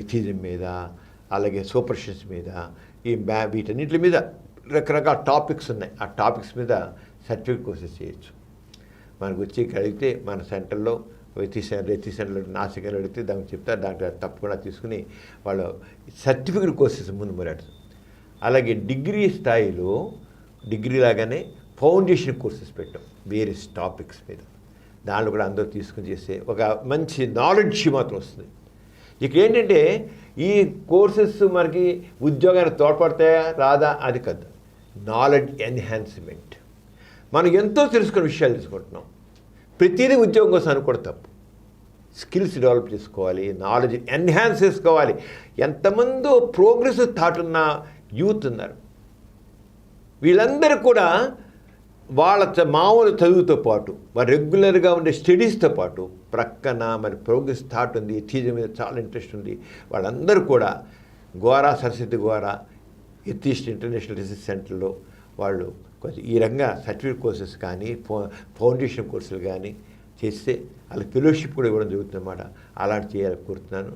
S1: ఎథిజం మీద, అలాగే సూపర్స్టిషన్స్ మీద, ఈ వీటన్నిటి మీద రకరకాల టాపిక్స్ ఉన్నాయి. ఆ టాపిక్స్ మీద సర్టిఫికేట్ కోర్సెస్ చేయొచ్చు. మనకు వచ్చి అడిగితే మన సెంటర్లో ఎథిక్ సెంటర్లో నాసికలు అడిగితే దానికి చెప్తారు, దాంట్లో తప్పకుండా తీసుకుని వాళ్ళు సర్టిఫికేట్ కోర్సెస్ ముందు మొదలెడతారు. అలాగే డిగ్రీ స్థాయిలో డిగ్రీ లాగానే ఫౌండేషన్ కోర్సెస్ పెట్టాం వేరియస్ టాపిక్స్ మీద. దాంట్లో కూడా అందరూ తీసుకుని చేస్తే ఒక మంచి నాలెడ్జ్ మాత్రం వస్తుంది. ఇక్కడ ఏంటంటే ఈ కోర్సెస్ మనకి ఉద్యోగానికి తోడ్పడతాయా రాదా అది కాదు, నాలెడ్జ్ ఎన్హాన్స్మెంట్. మనం ఎంతో తెలుసుకున్న విషయాలు తెలుసుకుంటున్నాం. ప్రతిదీ ఉద్యోగం కోసం అనుకోవడం తప్పు. స్కిల్స్ డెవలప్ చేసుకోవాలి, నాలెడ్జ్ ఎన్హాన్స్ చేసుకోవాలి. ఎంతమందో ప్రోగ్రెస్ థాట్ ఉన్న యూత్ ఉన్నారు. వీళ్ళందరూ కూడా వాళ్ళ మామూలు చదువుతో పాటు మరి రెగ్యులర్గా ఉండే స్టడీస్తో పాటు ప్రక్కన మరి ప్రోగ్రెస్ థాట్ ఉంది, ఎథిజం మీద చాలా ఇంట్రెస్ట్ ఉంది. వాళ్ళందరూ కూడా Gora Saraswathi Gora atheist international research సెంటర్లో వాళ్ళు కొంచెం ఈ రంగా సర్టిఫికేట్ కోర్సెస్ కానీ ఫౌండేషన్ కోర్సులు కానీ చేస్తే వాళ్ళకి ఫెలోషిప్ కూడా ఇవ్వడం జరుగుతుందన్నమాట. అలాంటి చేయాలని కోరుతున్నాను.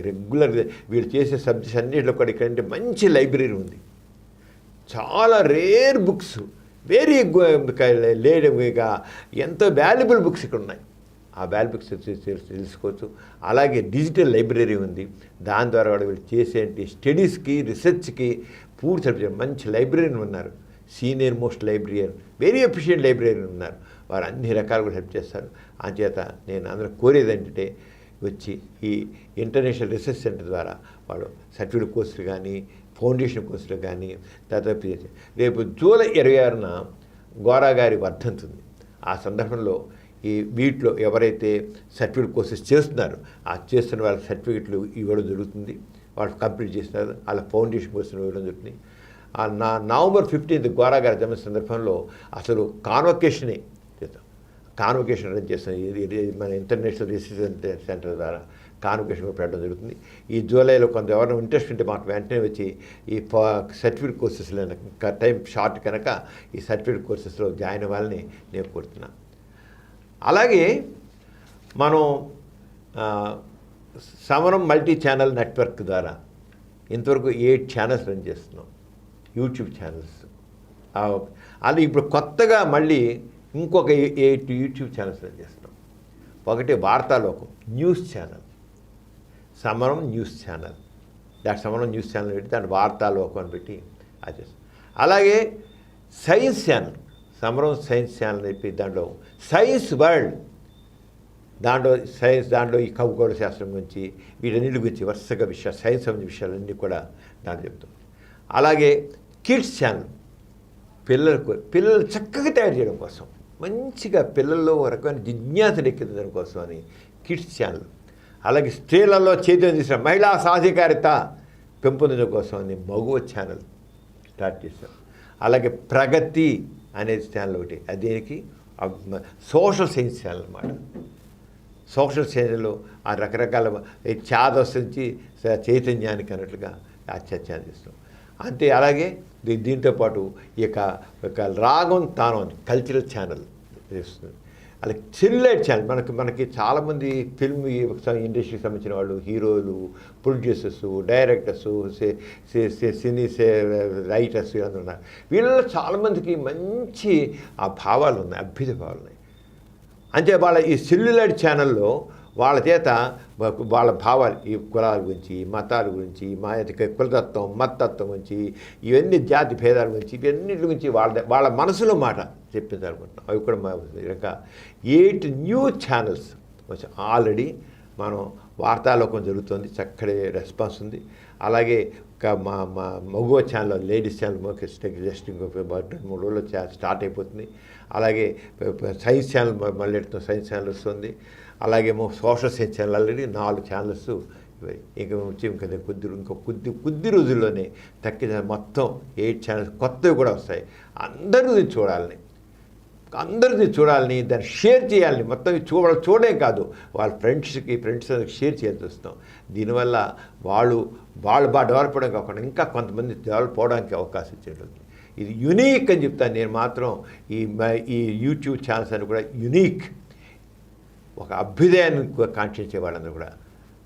S1: రెగ్యులర్గా వీళ్ళు చేసే సబ్జెక్ట్స్ అన్నింటిలో కూడా ఇక్కడ మంచి లైబ్రరీ ఉంది. చాలా రేర్ బుక్స్, వెరీ లేడీగా ఎంతో వాల్యుబుల్ బుక్స్ ఇక్కడ ఉన్నాయి. ఆ వాల్యుబుల్ బుక్స్ తెలుసుకోవచ్చు. అలాగే డిజిటల్ లైబ్రరీ ఉంది. దాని ద్వారా కూడా వీళ్ళు చేసేంటి స్టడీస్కి రీసెర్చ్కి పూర్తి సబ్జెక్ట్ మంచి లైబ్రరీని ఉన్నారు. Senior most librarian, very efficient librarian ఉన్నారు. వారు అన్ని రకాలు కూడా హెల్ప్ చేస్తారు. అంచేత నేను అందరూ కోరేది ఏంటంటే వచ్చి ఈ ఇంటర్నేషనల్ రీసెర్చ్ సెంటర్ ద్వారా వాళ్ళు సర్టిఫికేట్ కోర్సులు కానీ ఫౌండేషన్ కోర్సులు కానీ దాదాపు రేపు జూలై 26న గోరా గారి వర్ధంతి ఉంది. ఆ సందర్భంలో ఈ వీటిలో ఎవరైతే సర్టిఫికేట్ కోర్సెస్ చేస్తున్నారో ఆ చేస్తున్న వాళ్ళకి సర్టిఫికేట్లు ఇవ్వడం జరుగుతుంది. వాళ్ళు కంప్లీట్ చేస్తున్నారు. వాళ్ళ ఫౌండేషన్ కోర్సులు ఇవ్వడం జరుగుతుంది. నవంబర్ 15 గోరా గారి జన్మ సందర్భంలో అసలు కాన్వకేషనే చేస్తాం. కాన్వకేషన్ రన్ చేస్తాం. ఇది మన ఇంటర్నేషనల్ రీసెర్చ్ సెంటర్ ద్వారా కాన్వకేషన్ కూడా పెట్టడం జరుగుతుంది. ఈ జూలైలో కొంత ఎవరైనా ఇంట్రెస్ట్ ఉంటే మాకు వెంటనే వచ్చి ఈ సర్టిఫికేట్ కోర్సెస్లో టైం షార్ట్ కనుక ఈ సర్టిఫికేట్ కోర్సెస్లో జాయిన్ అవ్వాలని నేను కోరుతున్నాను. అలాగే మనం సమరం మల్టీ ఛానల్ నెట్వర్క్ ద్వారా ఇంతవరకు 8 ఛానల్స్ రన్ చేస్తున్నాం, యూట్యూబ్ ఛానల్స్. అది ఇప్పుడు కొత్తగా మళ్ళీ ఇంకొక 8 యూట్యూబ్ ఛానల్స్ రన్ చేస్తున్నాం. ఒకటి వార్తాలోకం న్యూస్ ఛానల్, సమరం న్యూస్ ఛానల్. సమరం న్యూస్ ఛానల్ పెట్టి దాంట్లో వార్తాలోకం అని పెట్టి అది చేస్తాం. అలాగే సైన్స్ ఛానల్, సమరం సైన్స్ ఛానల్ చెప్పి దాంట్లో సైన్స్ వరల్డ్, దాంట్లో ఈ ఖగోళ శాస్త్రం గురించి వీటన్నిటి గురించి వరుసగా విషయాలు, సైన్స్ సంబంధించిన విషయాలన్నీ కూడా దాంట్లో చెప్తాం. అలాగే కిడ్స్ ఛానల్, పిల్లలు చక్కగా తయారు చేయడం కోసం, మంచిగా పిల్లల్లో ఒక రకమైన జిజ్ఞాస ఎక్కించడం కోసం అని కిడ్స్ ఛానల్. అలాగే స్త్రీలలో చైతన్యం చేసిన మహిళా సాధికారిత పెంపొందడం కోసం అని మగువ ఛానల్ స్టార్ట్ చేశాం. అలాగే ప్రగతి అనేది ఛానల్ ఒకటి, అదేనికి సోషల్ సైన్స్ ఛానల్ అన్నమాట. సోషల్ సైన్స్లో ఆ రకరకాల ఛాదస్ నుంచి చైతన్యానికి అన్నట్లుగా ఆ ఛానల్ చేస్తాం. అంతే. అలాగే దీంతోపాటు ఈ యొక్క రాగం తానం అని కల్చరల్ ఛానల్ చేస్తుంది. అలాగే సెల్యులైట్ ఛానల్ మనకి చాలామంది ఫిల్మ్ ఇండస్ట్రీకి సంబంధించిన వాళ్ళు, హీరోలు, ప్రొడ్యూసర్స్, డైరెక్టర్స్, సినీ రైటర్స్ ఇవన్నీ ఉన్నారు. వీళ్ళలో చాలామందికి మంచి ఆ భావాలు ఉన్నాయి, అభ్యుదయ భావాలు ఉన్నాయి. అంటే వాళ్ళ ఈ సెల్యులైట్ ఛానల్లో వాళ్ళ చేత వాళ్ళ భావాలు, ఈ కులాల గురించి, మతాల గురించి, కులతత్వం, మతత్వం గురించి, ఇవన్నీ జాతి భేదాల గురించి, ఇవన్నిటి గురించి వాళ్ళ మనసులో మాట చెప్పించాలనుకుంటున్నాం. అవి కూడా ఇంకా 8 న్యూ ఛానల్స్ వచ్చి ఆల్రెడీ మనం వార్తాలోకం జరుగుతుంది, చక్కటి రెస్పాన్స్ ఉంది. అలాగే మా మగవ ఛానల్, లేడీస్ ఛానల్ జస్ట్ ఇంకొక 2-3 రోజుల్లో స్టార్ట్ అయిపోతుంది. అలాగే సైన్స్ ఛానల్ మళ్ళీ సైన్స్ ఛానల్ వస్తుంది. అలాగేమో social science channel already 4 channels ఇంకా వచ్చి కొద్ది రోజుల్లోనే తక్కిన మొత్తం 8 ఛానల్స్ కొత్తవి కూడా వస్తాయి. అందరూ చూడాలని, దాన్ని షేర్ చేయాలని, మొత్తం చూడే కాదు, ఫ్రెండ్స్ షేర్ చేయాల్సి వస్తాం. దీనివల్ల వాళ్ళు బాగా డెవలప్ అవడం కాకుండా ఇంకా కొంతమంది డెవలప్ అవడానికి అవకాశం ఇచ్చేటది. ఇది యునీక్ అని చెప్తాను నేను మాత్రం. ఈ యూట్యూబ్ ఛానల్స్ అని కూడా యునీక్, ఒక అభ్యుదయాన్ని కాంక్షించే వాళ్ళందరూ కూడా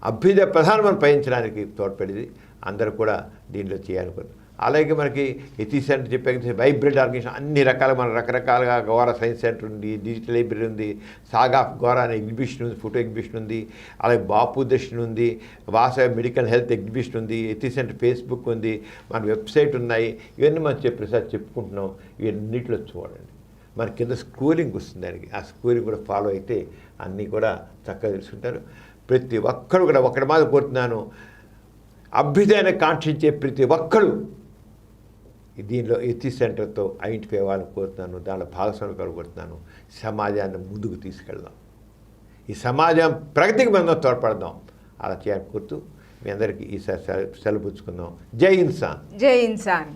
S1: అభ్యుదయ ప్రధానమంత్రి పయించడానికి తోడ్పడేది. అందరూ కూడా దీనిలో చేయాలనుకుంటున్నారు. అలాగే మనకి ఎథిక్స్ సెంటర్ చెప్పే వైబ్రెంట్ ఆర్గనైజేషన్ అన్ని రకాల రకరకాలుగా గోరా సైన్స్ సెంటర్ ఉంది, డిజిటల్ లైబ్రరీ ఉంది, సాగా ఆఫ్ గోరా అనే ఎగ్జిబిషన్ ఉంది, ఫోటో ఎగ్జిబిషన్ ఉంది, అలాగే బాపు దర్శన్ ఉంది, వాసవి మెడికల్ హెల్త్ ఎగ్జిబిషన్ ఉంది, ఎథిక్స్ సెంటర్ ఫేస్బుక్ ఉంది, మన వెబ్సైట్ ఉన్నాయి. ఇవన్నీ మనం చెప్పుకుంటున్నాం. ఇవన్నిటిలో చూడండి. మన కింద స్కూలింగ్ వస్తుంది దానికి. ఆ స్కూలింగ్ కూడా ఫాలో అయితే అన్నీ కూడా చక్కగా తెలుసుకుంటారు. ప్రతి ఒక్కరు కూడా ఒకటి మాత్రం కోరుతున్నాను, అభ్యుదయాన్ని కాంక్షించే ప్రతి ఒక్కరు దీనిలో ఎథిక్స్ సెంటర్తో ఐడెంటిఫై అవ్వాలని కోరుతున్నాను. దానిలో భాగస్వామ్యం కోరుతున్నాను. సమాజాన్ని ముందుకు తీసుకెళ్దాం. ఈ సమాజం ప్రగతికి మనం తోడ్పడదాం. అలా చేయాలని కోరుతూ మీ అందరికీ ఈసారి సెలవు పుచ్చుకుందాం. జై ఇన్సాన్.
S2: జై ఇన్సాన్.